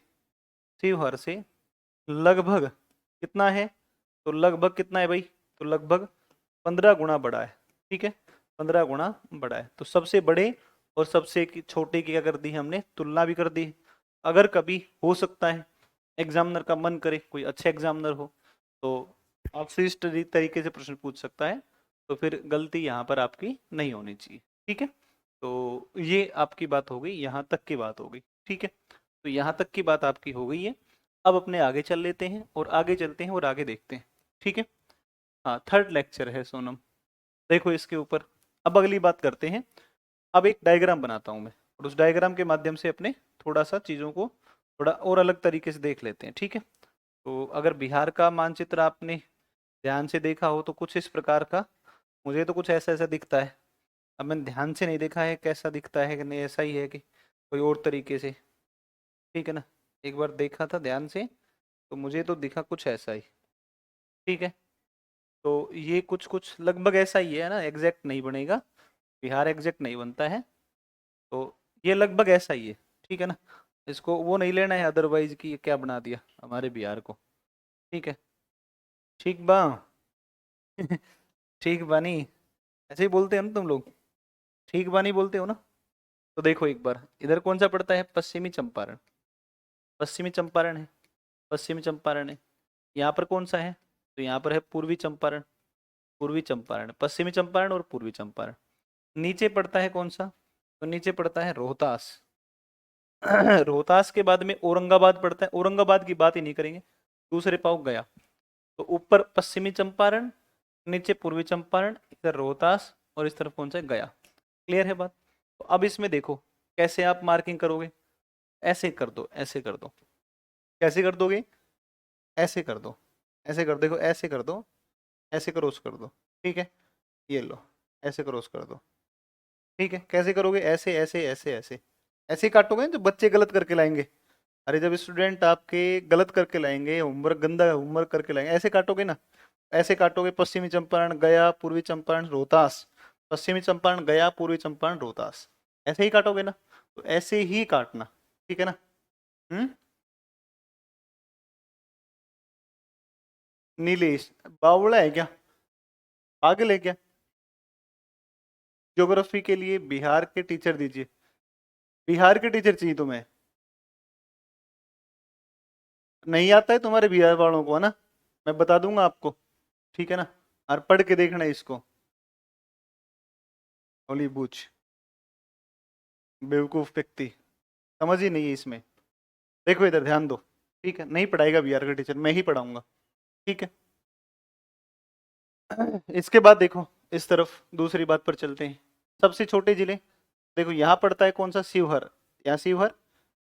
शिवहर से लगभग कितना है? तो लगभग कितना है भाई? तो लगभग 15 गुना बड़ा है, ठीक है। 15 गुना बड़ा है। तो सबसे बड़े और सबसे छोटे की क्या कर दी हमने? तुलना भी कर दी। अगर कभी हो सकता है एग्जामिनर का मन करे, कोई अच्छे एग्जामिनर हो तो आपसे इस तरीके से प्रश्न पूछ सकता है, तो फिर गलती यहाँ पर आपकी नहीं होनी चाहिए, ठीक है। तो ये आपकी बात हो गई, यहाँ तक की बात हो गई, ठीक है। तो यहाँ तक की बात आपकी हो गई है। अब अपने आगे चल लेते हैं और आगे चलते हैं और आगे देखते हैं, ठीक है। हाँ, थर्ड लेक्चर है सोनम, देखो इसके ऊपर। अब अगली बात करते हैं। अब एक डायग्राम बनाता हूं मैं, और उस डायग्राम के माध्यम से अपने थोड़ा सा चीज़ों को थोड़ा और अलग तरीके से देख लेते हैं, ठीक है। तो अगर बिहार का मानचित्र आपने ध्यान से देखा हो तो कुछ इस प्रकार का, मुझे तो कुछ ऐसा ऐसा दिखता है। अब मैंने ध्यान से नहीं देखा है कैसा दिखता है कि नहीं, ऐसा ही है कि कोई और तरीके से, ठीक है ना। एक बार देखा था ध्यान से तो मुझे तो दिखा कुछ ऐसा ही, ठीक है। तो ये कुछ कुछ लगभग ऐसा ही है ना, एग्जैक्ट नहीं बनेगा, बिहार एग्जैक्ट नहीं बनता है। तो ये लगभग ऐसा ही है, ठीक है ना। इसको वो नहीं लेना है अदरवाइज कि ये क्या बना दिया हमारे बिहार को, ठीक है। ठीक बा। ठीक बानी, ऐसे ही बोलते हो ना तुम लोग, ठीक बानी बोलते हो ना। तो देखो एक बार इधर कौन सा पड़ता है? पश्चिमी चंपारण, पश्चिमी चंपारण है, पश्चिमी चंपारण है। यहाँ पर कौन सा है? तो यहाँ पर है पूर्वी चंपारण, पूर्वी चंपारण, पश्चिमी चंपारण और पूर्वी चंपारण। नीचे पड़ता है कौन सा? तो नीचे पड़ता है रोहतास। रोहतास के बाद में औरंगाबाद पड़ता है, औरंगाबाद की बात ही नहीं करेंगे, दूसरे पाव गया। तो ऊपर पश्चिमी चंपारण, नीचे पूर्वी चंपारण, इधर रोहतास, और इस तरफ कौन सा है? गया। क्लियर है बात? तो अब इसमें देखो कैसे आप मार्किंग करोगे। ऐसे कर दो, ऐसे कर दो। कैसे कर दोगे? ऐसे कर दो, ऐसे कर, देखो ऐसे कर दो, ऐसे क्रॉस कर दो, ठीक है। ये लो, ऐसे क्रॉस कर दो, ठीक है। कैसे करोगे? ऐसे ऐसे ऐसे ऐसे, ऐसे ही काटोगे ना, जो बच्चे गलत करके लाएंगे। अरे जब स्टूडेंट आपके गलत करके लाएंगे, होमवर्क गंदा होमवर्क करके लाएंगे, ऐसे काटोगे ना। ऐसे काटोगे, पश्चिमी चंपारण गया, पूर्वी चंपारण रोहतास, पश्चिमी चंपारण गया, पूर्वी चंपारण रोहतास, ऐसे ही काटोगे ना। तो ऐसे ही काटना, ठीक है ना। हम्म नीलेश बावड़ा है क्या? पागल है क्या? ज्योग्राफी के लिए बिहार के टीचर दीजिए, बिहार के टीचर चाहिए तुम्हें? नहीं आता है तुम्हारे बिहार वालों को, है ना। मैं बता दूंगा आपको, ठीक है ना। और पढ़ के देखना इसको। होली बूच, बेवकूफ व्यक्ति, समझ ही नहीं है इसमें। देखो इधर ध्यान दो, ठीक है। नहीं पढ़ाएगा बिहार का टीचर, मैं ही पढ़ाऊंगा, ठीक है। इसके बाद देखो इस तरफ दूसरी बात पर चलते हैं। सबसे छोटे जिले, देखो यहाँ पड़ता है कौन सा? शिवहर। क्या शिवहर,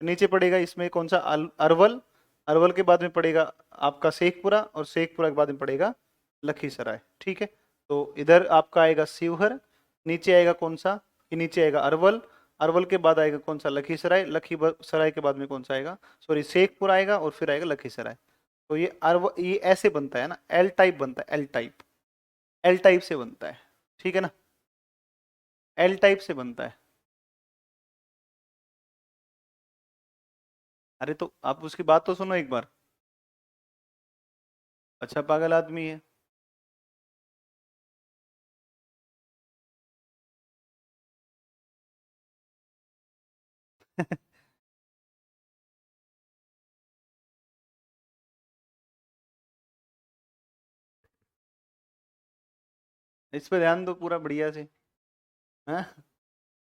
नीचे पड़ेगा इसमें कौन सा अरवल, अरवल के बाद में पड़ेगा आपका शेखपुरा, और शेखपुरा के बाद में पड़ेगा लखीसराय। ठीक है, तो इधर आपका आएगा शिवहर, नीचे आएगा कौन सा, ये नीचे आएगा अरवल, अरवल के बाद आएगा कौन सा लखीसराय, लखीसराय के बाद में कौन सा आएगा, सॉरी शेखपुरा आएगा, और फिर आएगा लखीसराय। तो ये ऐसे बनता है ना, एल टाइप बनता है, एल टाइप, एल टाइप से बनता है। ठीक है ना, एल टाइप से बनता है। अरे तो आप उसकी बात तो सुनो एक बार। अच्छा पागल आदमी है। इस पे ध्यान दो पूरा बढ़िया से। हैं,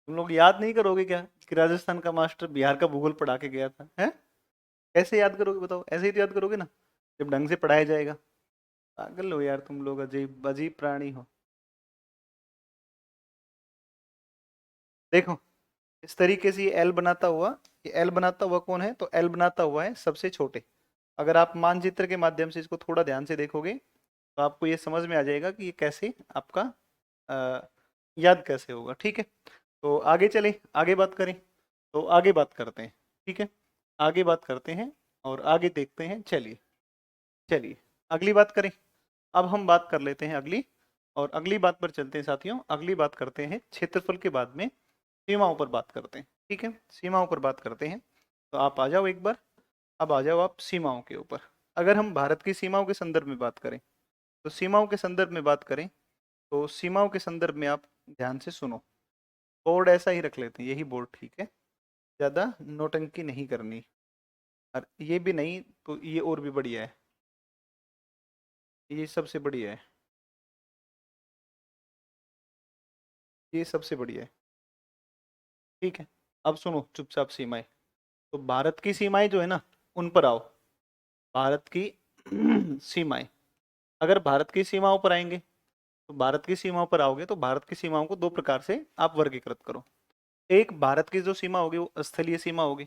तुम लोग याद नहीं करोगे क्या कि राजस्थान का मास्टर बिहार का भूगोल पढ़ा के गया था? हैं, कैसे याद करोगे बताओ, ऐसे ही तो याद करोगे ना जब ढंग से पढ़ाया जाएगा। पागल हो यार तुम लोग, अजीब अजीब प्राणी हो। देखो इस तरीके से ये एल बनाता हुआ, ये एल बनाता हुआ कौन है, तो एल बनाता हुआ है सबसे छोटे। अगर आप मानचित्र के माध्यम से इसको थोड़ा ध्यान से देखोगे तो आपको ये समझ में आ जाएगा कि ये कैसे आपका अ, याद कैसे होगा। ठीक है, तो आगे चलें, आगे बात करें, तो आगे बात करते हैं। ठीक है, आगे बात करते हैं और आगे देखते हैं। चलिए चलिए अगली बात करें। अब हम बात कर लेते हैं अगली, और अगली बात पर चलते हैं साथियों। अगली बात करते हैं क्षेत्रफल के बाद में सीमाओं पर बात करते हैं। ठीक है, सीमाओं पर बात करते हैं। तो आप आ जाओ एक बार, अब आ जाओ आप सीमाओं के ऊपर। अगर हम भारत की सीमाओं के संदर्भ में बात करें, तो सीमाओं के संदर्भ में बात करें, तो सीमाओं के संदर्भ में आप ध्यान से सुनो। बोर्ड ऐसा ही रख लेते हैं, यही बोर्ड ठीक है, ज़्यादा नोटंकी नहीं करनी। और ये भी नहीं तो ये और भी बढ़िया है, ये सबसे बढ़िया है, ये सबसे बढ़िया है। ठीक है, अब सुनो चुपचाप सीमाएं। तो भारत की सीमाएं जो है ना, उन पर आओ। भारत की सीमाएं, अगर भारत की सीमाओं पर आएंगे, तो भारत की सीमाओं पर आओगे तो भारत की सीमाओं को दो प्रकार से आप वर्गीकृत करो। एक भारत की जो सीमा होगी वो स्थलीय सीमा होगी,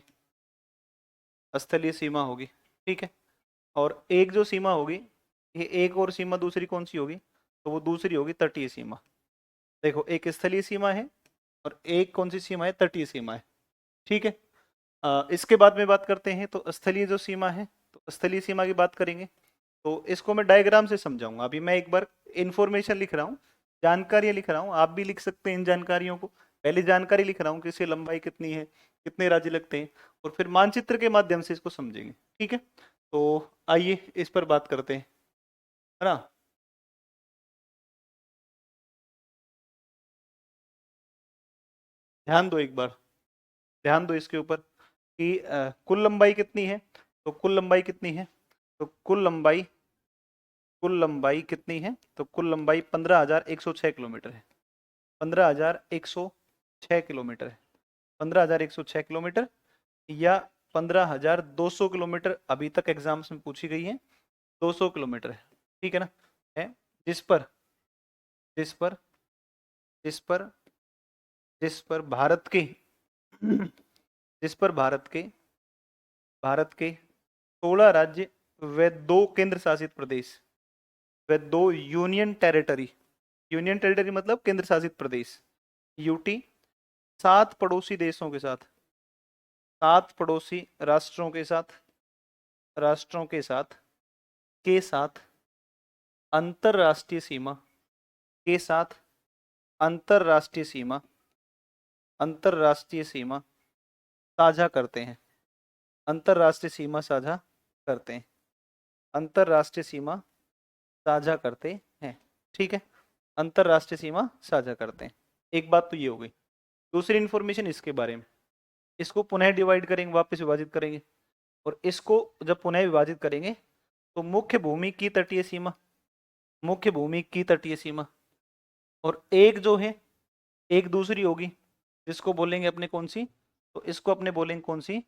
स्थलीय सीमा होगी। ठीक है, और एक जो सीमा होगी, ये एक और सीमा दूसरी कौन सी होगी, तो वो दूसरी होगी तटीय सीमा। देखो एक स्थलीय सीमा है और एक कौन सी सीमा है, तटीय सीमा है। ठीक है, इसके बाद में बात करते हैं, तो स्थलीय जो सीमा है, तो स्थलीय सीमा की बात करेंगे। तो इसको मैं डायग्राम से समझाऊंगा। अभी मैं एक बार इंफॉर्मेशन लिख रहा हूँ, जानकारियां लिख रहा हूँ, आप भी लिख सकते हैं इन जानकारियों को। पहले जानकारी लिख रहा हूँ कि इसकी लंबाई कितनी है, कितने राज्य लगते हैं, और फिर मानचित्र के माध्यम से इसको समझेंगे। ठीक है, तो आइए इस पर बात करते हैं, है ना। ध्यान दो एक बार, ध्यान दो इसके ऊपर कि कुल लंबाई कितनी है। तो कुल लंबाई कितनी है, तो कुल लंबाई, कुल लंबाई कितनी है, तो कुल लंबाई 15,106 किलोमीटर है। 15,106 किलोमीटर है, 15,106 किलोमीटर, या 15,200 किलोमीटर अभी तक एग्जाम्स में पूछी गई है, 200 किलोमीटर है। ठीक है ना, है जिस पर, जिस पर, जिस पर, जिस पर भारत के जिस पर भारत के 16 राज्य व 2 केंद्र शासित प्रदेश व 2 यूनियन टेरिटरी, यूनियन टेरिटरी मतलब केंद्र शासित प्रदेश, यूटी, 7 पड़ोसी देशों के साथ, 7 पड़ोसी राष्ट्रों के साथ के साथ अंतरराष्ट्रीय सीमा, के साथ अंतरराष्ट्रीय सीमा, अंतरराष्ट्रीय सीमा साझा करते हैं, अंतरराष्ट्रीय सीमा साझा करते हैं, अंतरराष्ट्रीय सीमा साझा करते हैं। ठीक है, अंतरराष्ट्रीय सीमा साझा करते हैं। एक बात तो ये हो गई। दूसरी इंफॉर्मेशन इसके बारे में, इसको पुनः डिवाइड करेंगे, वापस विभाजित करेंगे, और इसको जब पुनः विभाजित करेंगे तो मुख्य भूमि की तटीय सीमा, मुख्य भूमि की तटीय सीमा, और एक जो है, एक दूसरी होगी जिसको बोलेंगे अपने कौन सी, तो इसको अपने बोलेंगे कौन सी,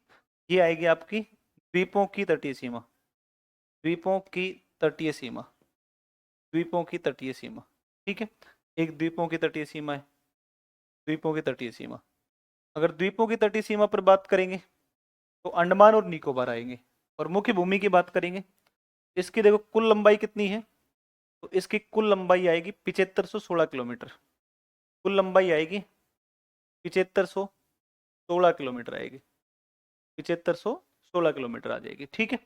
ये आएगी आपकी द्वीपों की तटीय सीमा, द्वीपों की तटीय सीमा, द्वीपों की तटीय सीमा। ठीक है, एक द्वीपों की तटीय सीमा है, द्वीपों की तटीय सीमा। अगर द्वीपों की तटीय सीमा पर बात करेंगे तो अंडमान और निकोबार आएंगे। और मुख्य भूमि की बात करेंगे, इसकी देखो कुल लंबाई कितनी है, तो इसकी कुल लंबाई आएगी 7516 किलोमीटर। कुल लंबाई आएगी 7516 किलोमीटर आएगी, 7516 किलोमीटर आ जाएगी, ठीक है।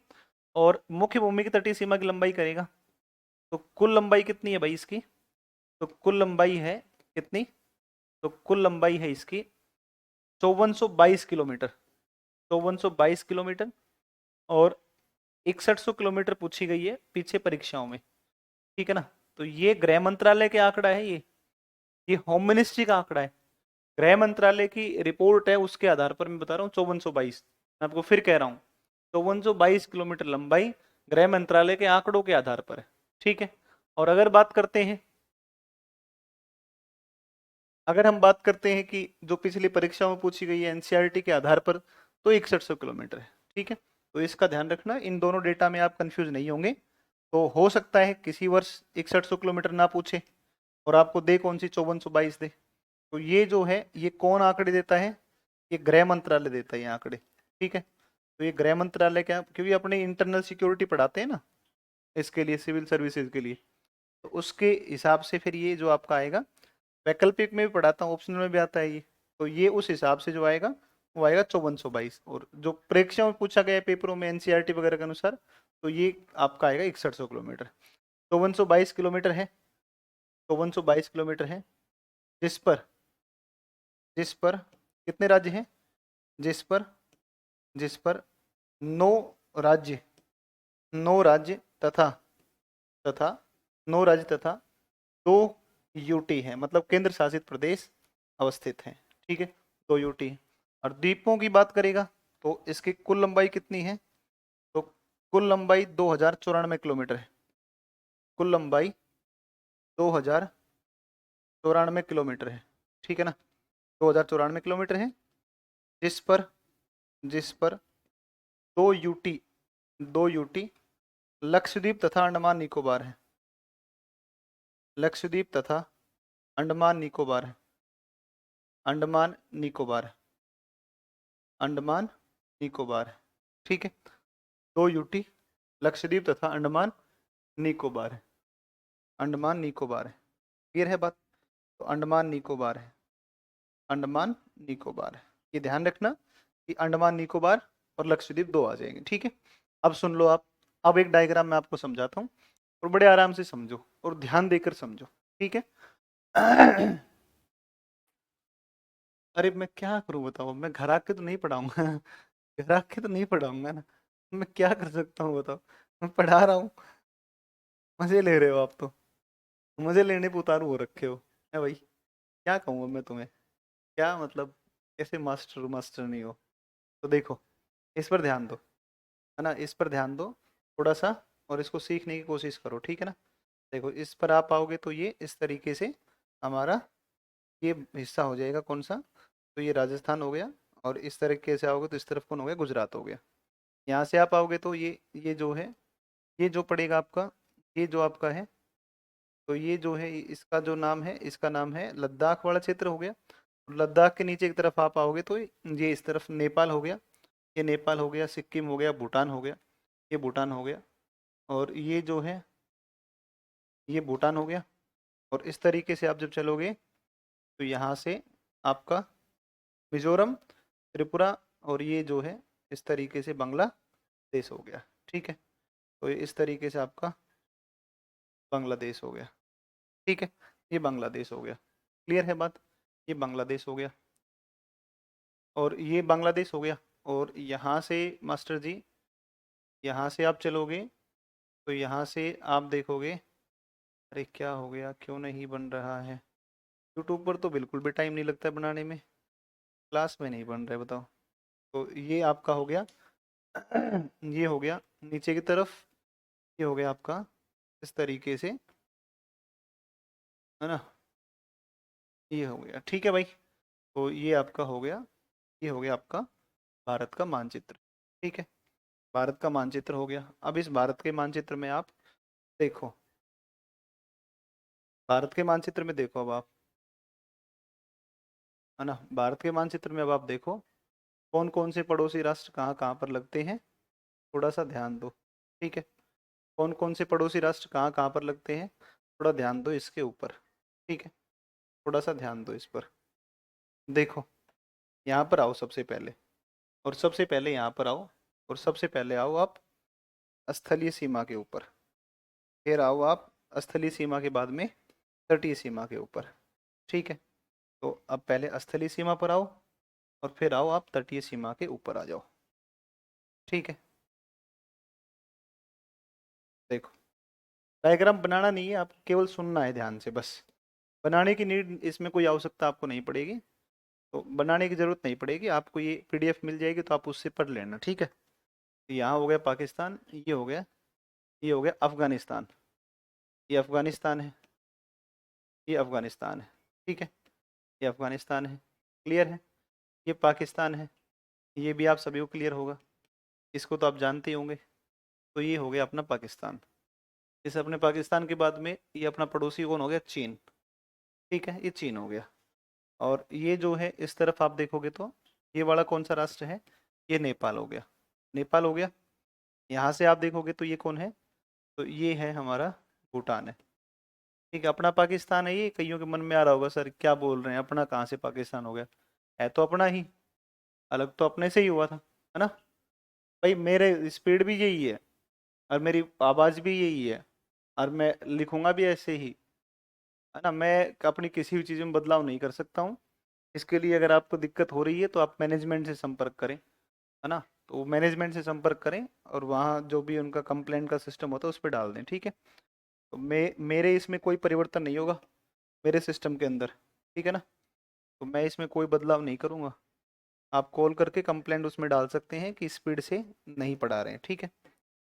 और मुख्य भूमि की तटीय सीमा की लंबाई करेगा तो कुल लंबाई कितनी है भाई इसकी, तो कुल लंबाई है कितनी, तो कुल लंबाई है इसकी 5422 किलोमीटर, 5422 किलोमीटर। और 6100 किलोमीटर पूछी गई है पीछे परीक्षाओं में, ठीक है ना। तो ये गृह मंत्रालय का आंकड़ा है, ये होम मिनिस्ट्री का आंकड़ा है, गृह मंत्रालय की रिपोर्ट है, उसके आधार पर मैं बता रहा हूँ 5422। मैं आपको फिर कह रहा हूँ 5422 किलोमीटर लंबाई गृह मंत्रालय के आंकड़ों के आधार पर है, ठीक है। और अगर हम बात करते हैं कि जो पिछली परीक्षाओं में पूछी गई है एनसीईआरटी के आधार पर, तो 6100 किलोमीटर है, ठीक है। तो इसका ध्यान रखना, इन दोनों डेटा में आप कंफ्यूज नहीं होंगे। तो हो सकता है किसी वर्ष 6100 किलोमीटर ना पूछे और आपको दे कौन सी 5422 दे। तो ये जो है ये कौन आंकड़े देता है, ये गृह मंत्रालय देता है ये आंकड़े, ठीक है। तो ये गृह मंत्रालय क्या, क्योंकि अपने इंटरनल सिक्योरिटी पढ़ाते हैं ना इसके लिए, सिविल सर्विसेज के लिए, तो उसके हिसाब से फिर ये जो आपका आएगा, वैकल्पिक में भी पढ़ाता हूँ, ऑप्शनल में भी आता है ये, तो ये उस हिसाब से जो आएगा वो आएगा 5422। और जो परीक्षा में पूछा गया है पेपरों में एनसीईआरटी वगैरह के अनुसार, तो ये आपका आएगा 6100 किलोमीटर। 5422 किलोमीटर है, 5422 किलोमीटर है, जिस पर जिस पर कितने राज्य हैं, जिस पर जिस पर नौ राज्य नौ राज्य तथा तथा नौ राज्य तथा दो यूटी है, मतलब केंद्र शासित प्रदेश अवस्थित हैं, ठीक है, दो यूटी है। और द्वीपों की बात करेगा तो इसकी कुल लंबाई कितनी है, तो कुल लंबाई 2094 किलोमीटर है, कुल लंबाई 2094 किलोमीटर है, ठीक है ना, 2094 किलोमीटर है, जिस पर जिस पर दो यूटी लक्षद्वीप तथा अंडमान निकोबार है, लक्षद्वीप तथा अंडमान निकोबार है, अंडमान निकोबार अंडमान निकोबार है, ठीक है। दो यूटी लक्षद्वीप तथा अंडमान निकोबार है, अंडमान निकोबार है, क्लियर है बात। तो अंडमान निकोबार है, अंडमान निकोबार है, ये ध्यान रखना कि अंडमान निकोबार और लक्षद्वीप दो आ जाएंगे, ठीक है। अब सुन लो आप, अब एक डायग्राम मैं आपको समझाता हूँ और बड़े आराम से समझो और ध्यान देकर समझो, ठीक है। अरे मैं क्या करूं बताओ, मैं घर आके तो नहीं पढ़ाऊंगा। घर आके तो नहीं पढ़ाऊंगा ना, मैं क्या कर सकता हूँ बताओ, मैं पढ़ा रहा हूँ, मजे ले रहे हो आप तो, मजे लेने पे उतारू हो रखे हो है भाई। क्या कहूँ अब मैं तुम्हें, क्या मतलब, कैसे मास्टर मास्टर नहीं हो। तो देखो, इस पर ध्यान दो, है ना, इस पर ध्यान दो थोड़ा सा, और इसको सीखने की कोशिश करो, ठीक है ना। देखो इस पर आप आओगे तो ये इस तरीके से हमारा ये हिस्सा हो जाएगा, कौन सा, तो ये राजस्थान हो गया। और इस तरीके से आओगे तो इस तरफ कौन हो गया, गुजरात हो गया। यहाँ से आप आओगे तो ये जो है, ये जो पड़ेगा आपका, ये जो आपका है, तो ये जो है इसका जो नाम है, इसका नाम है लद्दाख वाला क्षेत्र हो गया। और लद्दाख के नीचे की तरफ आप आओगे तो ये इस तरफ नेपाल हो गया, ये नेपाल हो गया, सिक्किम हो गया, भूटान हो गया, ये भूटान हो गया। और ये जो है ये भूटान हो गया। और इस तरीके से आप जब चलोगे तो यहाँ से आपका मिजोरम, त्रिपुरा, और ये जो है इस तरीके से बांग्लादेश हो गया, ठीक है। तो ये इस तरीके से आपका बांग्लादेश हो गया, ठीक है, ये बांग्लादेश हो गया, क्लियर है बात, ये बांग्लादेश हो गया और ये बांग्लादेश हो गया। और यहाँ से मास्टर जी, यहाँ से आप चलोगे तो यहाँ से आप देखोगे, अरे क्या हो गया, क्यों नहीं बन रहा है, यूट्यूब पर तो बिल्कुल भी टाइम नहीं लगता है बनाने में, क्लास में नहीं बन रहा है बताओ। तो ये आपका हो गया, ये हो गया नीचे की तरफ, ये हो गया आपका इस तरीके से, है ना, ये हो गया, ठीक है भाई। तो ये आपका हो गया, ये हो गया आपका भारत का मानचित्र, ठीक है, भारत का मानचित्र हो गया। अब इस भारत के मानचित्र में आप देखो, भारत के मानचित्र में देखो अब आप, है ना। भारत के मानचित्र में अब आप देखो कौन कौन से पड़ोसी राष्ट्र कहाँ कहाँ पर लगते हैं, थोड़ा सा ध्यान दो। ठीक है, कौन कौन से पड़ोसी राष्ट्र कहाँ कहाँ पर लगते हैं, थोड़ा ध्यान दो इसके ऊपर। ठीक है, थोड़ा सा ध्यान दो इस पर। देखो यहाँ पर आओ सबसे पहले, और सबसे पहले यहाँ पर आओ, और सबसे पहले आओ आप स्थलीय सीमा के ऊपर, फिर आओ आप स्थलीय सीमा के बाद में तटीय सीमा के ऊपर। ठीक है, तो अब पहले स्थलीय सीमा पर आओ और फिर आओ आप तटीय सीमा के ऊपर आ जाओ। ठीक है, देखो डायग्राम बनाना नहीं है, आप केवल सुनना है ध्यान से बस। बनाने की नीड इसमें कोई आवश्यकता आपको नहीं पड़ेगी, तो बनाने की जरूरत नहीं पड़ेगी, आपको ये पीडीएफ मिल जाएगी तो आप उससे पढ़ लेना। ठीक है, तो यहाँ हो गया पाकिस्तान, ये हो गया, ये हो गया अफगानिस्तान, ये अफगानिस्तान है, ये अफगानिस्तान है। ठीक है, ये अफगानिस्तान है, क्लियर है। ये पाकिस्तान है, ये भी आप सभी को क्लियर होगा, इसको तो आप जानते ही होंगे। तो ये हो गया अपना पाकिस्तान। इस अपने पाकिस्तान के बाद में ये अपना पड़ोसी कौन हो गया, चीन। ठीक है, ये चीन हो गया। और ये जो है इस तरफ आप देखोगे तो ये वाला कौन सा राष्ट्र है, ये नेपाल हो गया, नेपाल हो गया। यहाँ से आप देखोगे तो ये कौन है, तो ये है हमारा भूटान है। ठीक है, अपना पाकिस्तान है। ये कईयों के मन में आ रहा होगा सर क्या बोल रहे हैं, अपना कहाँ से पाकिस्तान हो गया, है तो अपना ही, अलग तो अपने से ही हुआ था, है ना। भाई मेरे स्पीड भी यही है और मेरी आवाज़ भी यही है और मैं लिखूंगा भी ऐसे ही, है ना। मैं अपनी किसी भी चीज़ में बदलाव नहीं कर सकता हूँ। इसके लिए अगर आपको दिक्कत हो रही है तो आप मैनेजमेंट से संपर्क करें, है ना। तो मैनेजमेंट से संपर्क करें और वहाँ जो भी उनका कंप्लेंट का सिस्टम होता है उस पर डाल दें। ठीक है, तो मेरे इसमें कोई परिवर्तन नहीं होगा मेरे सिस्टम के अंदर, ठीक है ना। तो मैं इसमें कोई बदलाव नहीं करूँगा। आप कॉल करके कंप्लेंट उसमें डाल सकते हैं कि स्पीड से नहीं पढ़ा रहे हैं। ठीक है,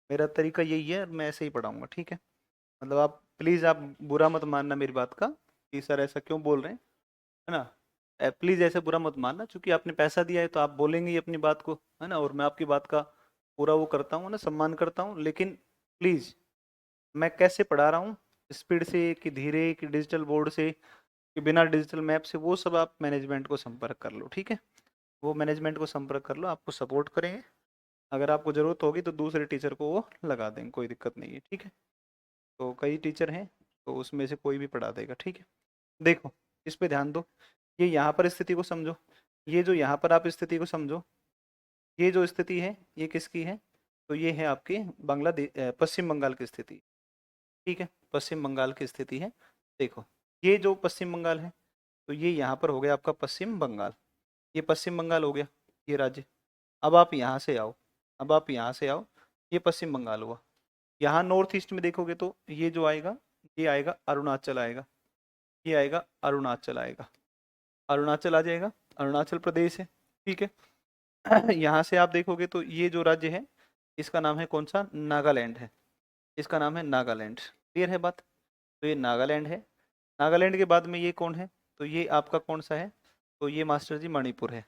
मेरा तरीका यही है, मैं ऐसे ही पढ़ाऊँगा। ठीक है, मतलब आप प्लीज़ आप बुरा मत मानना मेरी बात का कि सर ऐसा क्यों बोल रहे हैं, है ना। प्लीज़ ऐसे बुरा मत मानना, क्योंकि आपने पैसा दिया है तो आप बोलेंगे ही अपनी बात को, है ना। और मैं आपकी बात का पूरा वो करता हूँ ना, सम्मान करता हूँ। लेकिन प्लीज़ मैं कैसे पढ़ा रहा हूँ, स्पीड से कि धीरे कि डिजिटल बोर्ड से कि बिना डिजिटल मैप से, वो सब आप मैनेजमेंट को संपर्क कर लो। ठीक है, वो मैनेजमेंट को संपर्क कर लो, आपको सपोर्ट करेंगे। अगर आपको ज़रूरत होगी तो दूसरे टीचर को वो लगा देंगे, कोई दिक्कत नहीं है। ठीक है, तो कई टीचर हैं तो उसमें से कोई भी पढ़ा देगा। ठीक है, देखो इस पे ध्यान दो, ये यहाँ पर स्थिति को समझो, ये जो यहाँ पर आप स्थिति को समझो, ये जो स्थिति है ये किसकी है, तो ये है आपके बांग्लादेश पश्चिम बंगाल की स्थिति। ठीक है, पश्चिम बंगाल की स्थिति है। देखो ये जो पश्चिम बंगाल है, तो ये यहाँ पर हो गया आपका पश्चिम बंगाल, ये पश्चिम बंगाल हो गया ये राज्य। अब आप यहाँ से आओ, अब आप यहाँ से आओ, ये पश्चिम बंगाल हुआ। यहाँ नॉर्थ ईस्ट में देखोगे तो ये जो आएगा, ये आएगा अरुणाचल आएगा, ये आएगा अरुणाचल आएगा, अरुणाचल आ जाएगा, अरुणाचल प्रदेश है। ठीक है, यहाँ से आप देखोगे तो ये जो राज्य है इसका नाम है कौन सा, नागालैंड है, इसका नाम है नागालैंड। क्लियर है बात, तो ये नागालैंड है। नागालैंड के बाद में ये कौन है, तो ये आपका कौन सा है, तो ये मास्टर जी मणिपुर है।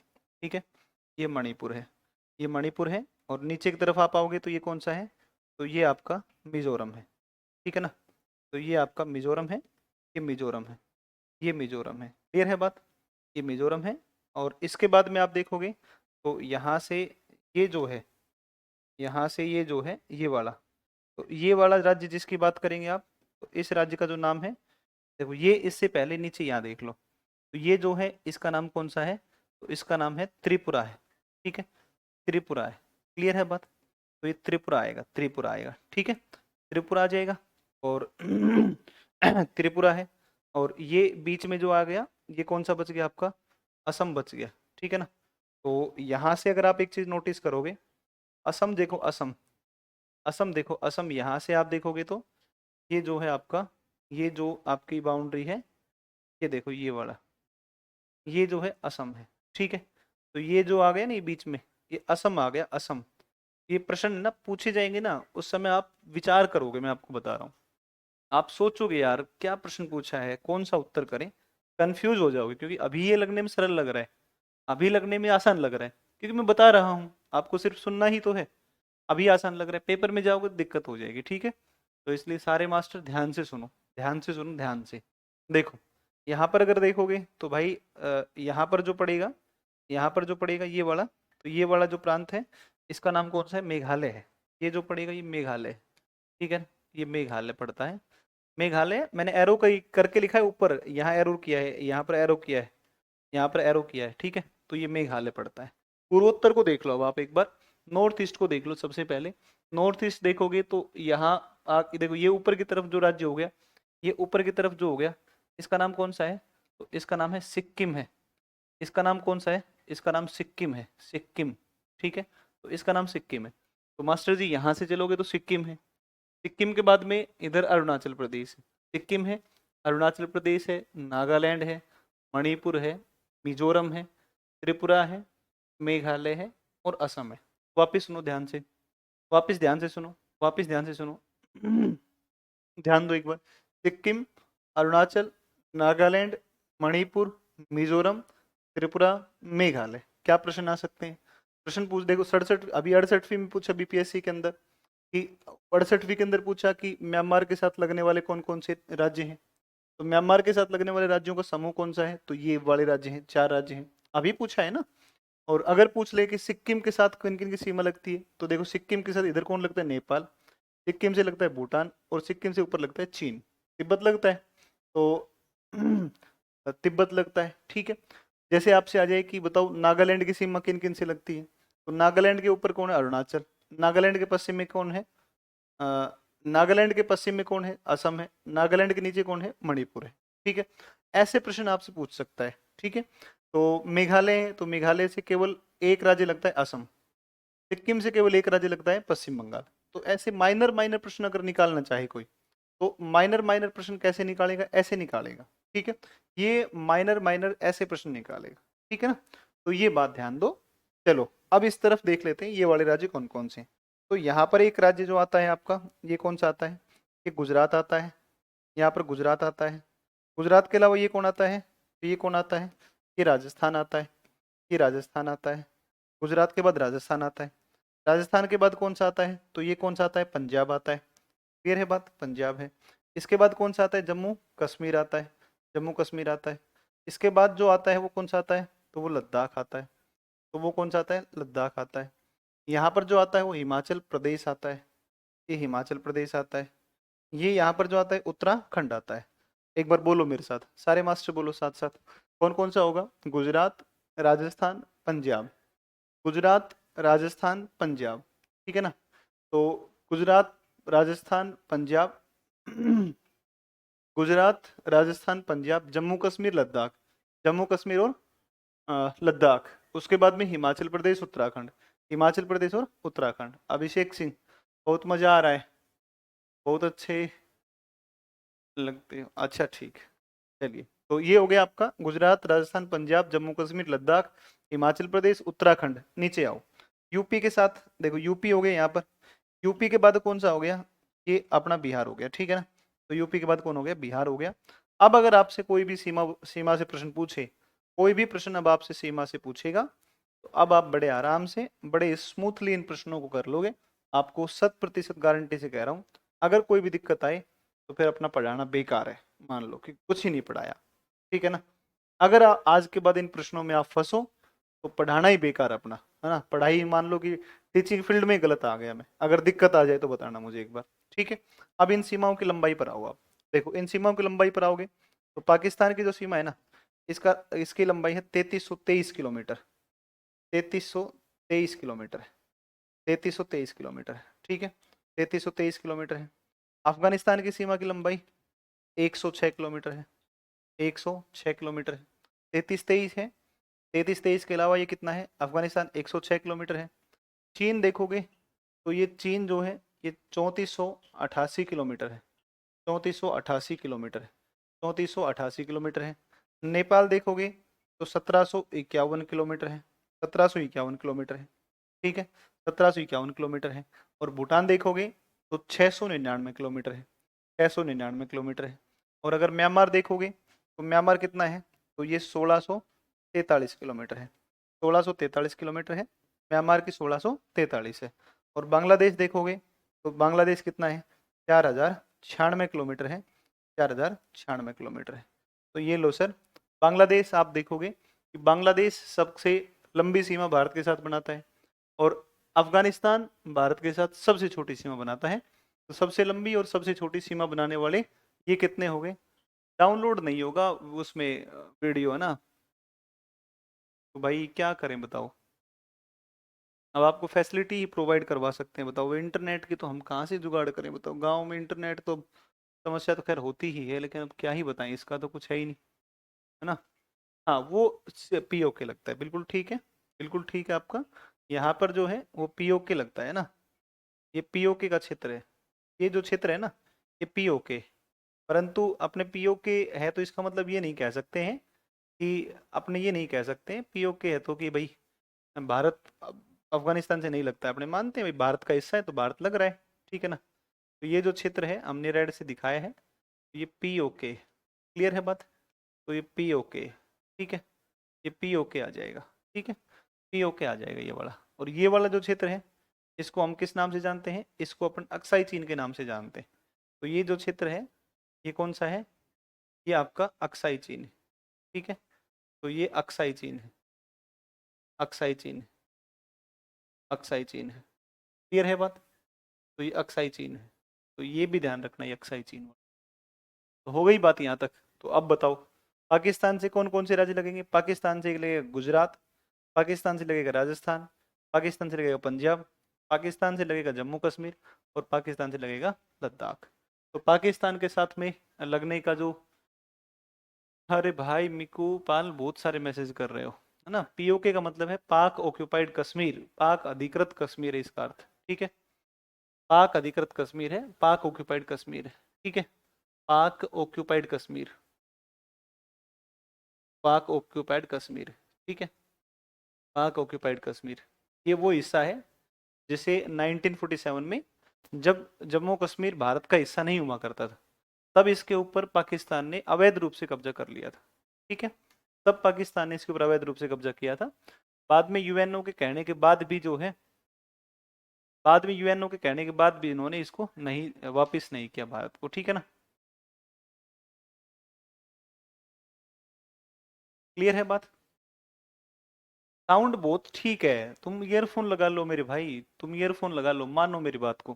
ठीक है, ये मणिपुर है, ये मणिपुर है। और नीचे की तरफ आप आओगे तो ये कौन सा है, तो ये आपका मिजोरम है। ठीक है ना, तो ये आपका मिजोरम है, ये मिजोरम है, ये मिजोरम है। क्लियर है बात, ये मिजोरम है। और इसके बाद में आप देखोगे तो यहाँ से ये जो है, यहाँ से ये जो है ये वाला, तो ये वाला राज्य जिसकी बात करेंगे आप, तो इस राज्य का जो नाम है, देखो ये इससे पहले नीचे यहाँ देख लो, तो ये जो है इसका नाम कौन सा है, तो इसका नाम है त्रिपुरा है। ठीक है, त्रिपुरा है। क्लियर है बात, तो ये त्रिपुरा आएगा, त्रिपुरा आएगा। ठीक है, त्रिपुरा आ जाएगा। और त्रिपुरा है, और ये बीच में जो आ गया ये कौन सा बच गया आपका, असम बच गया। ठीक है ना, तो यहाँ से अगर आप एक चीज नोटिस करोगे, असम देखो, असम, असम देखो, असम यहाँ से आप देखोगे तो ये जो है आपका, ये जो आपकी बाउंड्री है, ये देखो ये वाला, ये जो है असम है। ठीक है, तो ये जो आ गया ना ये बीच में, ये असम आ गया, असम। ये प्रश्न ना पूछे जाएंगे ना, उस समय आप विचार करोगे, मैं आपको बता रहा हूँ। आप सोचोगे यार क्या प्रश्न पूछा है, कौन सा उत्तर करें, कंफ्यूज हो जाओगे। क्योंकि अभी ये लगने में सरल लग रहा है, अभी लगने में आसान लग रहा है, क्योंकि मैं बता रहा हूँ, आपको सिर्फ सुनना ही तो है। अभी आसान लग रहा है, पेपर में जाओगे तो दिक्कत हो जाएगी। ठीक है, तो इसलिए सारे मास्टर ध्यान से सुनो, ध्यान से सुनो, ध्यान से देखो। यहाँ पर अगर देखोगे तो भाई यहाँ पर जो पड़ेगा, यहाँ पर जो पड़ेगा ये वाला, तो ये वाला जो प्रांत है इसका नाम कौन सा है, मेघालय है। ये जो पड़ेगा ये मेघालय है, ठीक है, ये मेघालय पड़ता है। मेघालय मैंने एरो कहीं करके लिखा है ऊपर, यहाँ एरो किया है, यहाँ पर एरो किया है, यहाँ पर एरो किया है, ठीक है, तो ये मेघालय पड़ता है। पूर्वोत्तर को देख लो अब आप एक बार, नॉर्थ ईस्ट को देख लो सबसे पहले। नॉर्थ ईस्ट देखोगे तो यहाँ देखो ये ऊपर की तरफ जो राज्य हो गया, ये ऊपर की तरफ जो हो गया, इसका नाम कौन सा है, तो इसका नाम है सिक्किम है। इसका नाम कौन सा है, इसका नाम सिक्किम है, सिक्किम, ठीक है, तो इसका नाम सिक्किम है। तो मास्टर जी यहाँ से चलोगे तो सिक्किम है, सिक्किम के बाद में इधर अरुणाचल प्रदेश है, सिक्किम है, अरुणाचल प्रदेश है, नागालैंड है, मणिपुर है, मिजोरम है, त्रिपुरा है, मेघालय है और असम है। वापिस सुनो ध्यान से, वापिस ध्यान से सुनो, वापिस ध्यान से सुनो, ध्यान दो एक बार। सिक्किम, अरुणाचल, नागालैंड, मणिपुर, मिजोरम, त्रिपुरा, मेघालय। क्या प्रश्न आ सकते हैं, प्रश्न पूछ देखो 67, अभी 68वीं में पूछा बीपीएससी के अंदर कि 68वीं के अंदर पूछा कि म्यांमार के साथ लगने वाले कौन कौन से राज्य हैं, तो म्यांमार के साथ लगने वाले राज्यों का समूह कौन सा है, तो ये वाले राज्य हैं, 4 राज्य हैं, अभी पूछा है ना। और अगर पूछ ले कि सिक्किम के साथ किन किन की सीमा लगती है, तो देखो सिक्किम के साथ इधर कौन लगता है, नेपाल, सिक्किम से लगता है भूटान, और सिक्किम से ऊपर लगता है चीन, तिब्बत लगता है, तो तिब्बत लगता है, ठीक है। जैसे आपसे आ जाए कि बताओ नागालैंड की सीमा किन किन से लगती है, तो नागालैंड के ऊपर कौन है, अरुणाचल, नागालैंड के पश्चिम में कौन है, अ, नागालैंड के पश्चिम में कौन है, असम है, नागालैंड के नीचे कौन है, मणिपुर है, ठीक है। ऐसे प्रश्न आपसे पूछ सकता है, ठीक है। तो मेघालय है, तो मेघालय से केवल एक राज्य लगता है, असम, सिक्किम से केवल एक राज्य लगता है, पश्चिम बंगाल। तो ऐसे माइनर माइनर प्रश्न अगर निकालना चाहे कोई, तो माइनर माइनर प्रश्न कैसे निकालेगा, ऐसे निकालेगा, ठीक है, ये माइनर माइनर ऐसे प्रश्न निकालेगा, ठीक है ना। तो ये बात ध्यान दो। चलो अब इस तरफ देख लेते हैं ये वाले राज्य कौन कौन से हैं। तो यहाँ पर एक राज्य जो आता है आपका, ये कौन सा आता है, ये गुजरात आता है, यहाँ पर गुजरात आता है। गुजरात के अलावा ये कौन आता है, तो ये कौन आता है, ये राजस्थान आता है, ये राजस्थान आता है। गुजरात के बाद राजस्थान आता है, राजस्थान के बाद कौन सा आता है, तो ये कौन सा आता है, पंजाब आता है, क्लियर है बात, पंजाब है। इसके बाद कौन सा आता है, जम्मू कश्मीर आता है, जम्मू कश्मीर आता है। इसके बाद जो आता है वो कौन सा आता है, तो वो लद्दाख आता है, तो वो कौन सा आता है, लद्दाख आता है। यहाँ पर जो आता है वो हिमाचल प्रदेश आता है, ये हिमाचल प्रदेश आता है। ये यहाँ पर जो आता है उत्तराखंड आता है। एक बार बोलो मेरे साथ, सारे मास्टर बोलो साथ साथ, कौन कौन सा होगा, गुजरात, राजस्थान, पंजाब, गुजरात, राजस्थान, पंजाब, ठीक है ना। तो गुजरात, राजस्थान, पंजाब, गुजरात, राजस्थान, पंजाब, जम्मू कश्मीर, लद्दाख, जम्मू कश्मीर और लद्दाख। उसके बाद में हिमाचल प्रदेश, उत्तराखंड, हिमाचल प्रदेश और उत्तराखंड। अभिषेक सिंह, बहुत मजा आ रहा है, बहुत अच्छे लगते हो, अच्छा ठीक है। चलिए तो ये हो गया आपका गुजरात, राजस्थान, पंजाब, जम्मू कश्मीर, लद्दाख, हिमाचल प्रदेश, उत्तराखंड। नीचे आओ, यूपी के साथ देखो, यूपी हो गया यहाँ पर। यूपी के बाद कौन सा हो गया, ये अपना बिहार हो गया, ठीक है ना। तो यूपी के बाद कौन हो गया, बिहार हो गया। अब अगर आपसे कोई भी सीमा सीमा से प्रश्न पूछे, कोई भी प्रश्न अब आपसे सीमा से पूछेगा, तो अब आप बड़े आराम से, बड़े स्मूथली इन प्रश्नों को कर लोगे। आपको 100% गारंटी से कह रहा हूँ। अगर कोई भी दिक्कत आए तो फिर अपना पढ़ाना बेकार है, मान लो कि कुछ ही नहीं पढ़ाया, ठीक है ना। अगर आज के बाद इन प्रश्नों में आप फंसो तो पढ़ाना ही बेकार अपना, है ना। पढ़ाई मान लो कि टीचिंग फील्ड में गलत आ गया मैं, अगर दिक्कत आ जाए तो बताना मुझे एक बार, ठीक है। अब इन सीमाओं की लंबाई पर आओ आप, देखो इन सीमाओं की लंबाई पर आओगे तो पाकिस्तान की जो सीमा है ना, इसका इसकी लंबाई है 3323 किलोमीटर, 3323 किलोमीटर है, 3323 किलोमीटर है, ठीक है, 3323 किलोमीटर है। अफगानिस्तान की सीमा की लंबाई 106 किलोमीटर है, 106 किलोमीटर है, 3323 है। 3323 के अलावा ये कितना है, अफगानिस्तान 106 किलोमीटर है। चीन देखोगे तो ये चीन जो है ये 3488 किलोमीटर है, 3488 किलोमीटर है, 3488 किलोमीटर है। नेपाल देखोगे तो 1751 किलोमीटर है, 1751 किलोमीटर है, ठीक है, 1751 किलोमीटर है। और भूटान देखोगे तो 699 किलोमीटर है, 699 किलोमीटर है। और अगर म्यांमार देखोगे तो म्यांमार कितना है, तो ये 1643 किलोमीटर है, 1643 किलोमीटर है, म्यांमार की 1643 है। और बांग्लादेश देखोगे तो बांग्लादेश कितना है, 4096 किलोमीटर है, 4096 किलोमीटर है। तो ये लो सर, बांग्लादेश आप देखोगे कि बांग्लादेश सबसे लंबी सीमा भारत के साथ बनाता है, और अफगानिस्तान भारत के साथ सबसे छोटी सीमा बनाता है। तो सबसे लंबी और सबसे छोटी सीमा बनाने वाले ये कितने हो गए? डाउनलोड नहीं होगा उसमें वीडियो, है ना? तो भाई क्या करें बताओ? अब आपको फैसिलिटी ही प्रोवाइड करवा सकते हैं, बताओ इंटरनेट की तो हम कहाँ से जुगाड़ करें? बताओ, गांव में इंटरनेट तो समस्या तो खैर होती ही है, लेकिन अब क्या ही बताएं, इसका तो कुछ है ही नहीं, है ना? हाँ, वो पीओके लगता है, बिल्कुल ठीक है, बिल्कुल ठीक है आपका। यहाँ पर जो है वो पीओके लगता है ना, ये पीओके का क्षेत्र है, ये जो क्षेत्र है ना, ये पीओके। परंतु अपने पीओके है तो इसका मतलब ये नहीं कह सकते हैं कि, अपने ये नहीं कह सकते हैं पीओके है तो कि भाई भारत अफगानिस्तान से नहीं लगता है, अपने मानते हैं भाई भारत का हिस्सा है तो भारत लग रहा है, ठीक है ना? तो ये जो क्षेत्र है हमने रेड से दिखाया है, ये पीओके, क्लियर है बात? तो ये पीओके, ठीक है, ये पीओके आ जाएगा, ठीक है, पीओके आ जाएगा ये वाला। और ये वाला जो क्षेत्र है इसको हम किस नाम से जानते हैं? इसको अपन अक्साई चीन के नाम से जानते हैं। तो ये जो क्षेत्र है ये कौन सा है? ये आपका अक्साई चीन है, ठीक है। तो ये अक्साई चीन है, अक्साई चीन है, अक्साई चीन है, क्लियर है बात? तो ये अक्साई चीन है, तो ये भी ध्यान रखना, ये अक्साई चीन। तो हो गई बात यहाँ तक। तो अब बताओ, पाकिस्तान से कौन कौन से राज्य लगेंगे? पाकिस्तान से लगेगा गुजरात, पाकिस्तान से लगेगा राजस्थान, पाकिस्तान से लगेगा पंजाब, पाकिस्तान से लगेगा जम्मू कश्मीर, और पाकिस्तान से लगेगा लद्दाख। तो पाकिस्तान के साथ में लगने का जो, अरे भाई मिकू पाल बहुत सारे मैसेज कर रहे हो, है ना? पीओके का मतलब है पाक ऑक्यूपाइड कश्मीर, पाक अधिकृत कश्मीर है इसका अर्थ, ठीक है। पाक अधिकृत कश्मीर है, पाक ऑक्यूपाइड कश्मीर है, ठीक है। पाक ऑक्यूपाइड कश्मीर, पाक ऑक्यूपाइड कश्मीर, ठीक है, पाक ऑक्यूपाइड कश्मीर। ये वो हिस्सा है जिसे 1947 में, जब जम्मू कश्मीर भारत का हिस्सा नहीं हुआ करता था, तब इसके ऊपर पाकिस्तान ने अवैध रूप से कब्जा कर लिया था, ठीक है। तब पाकिस्तान ने इसके ऊपर अवैध रूप से कब्जा किया था। बाद में यूएनओ के कहने के बाद भी जो है, बाद में यूएनओ के कहने के बाद भी इन्होंने इसको नहीं, वापिस नहीं किया भारत को, ठीक है ना? क्लियर है बात? साउंड बहुत ठीक है, तुम ईयरफोन लगा लो मेरे भाई, तुम ईयरफोन लगा लो, मानो मेरी बात को,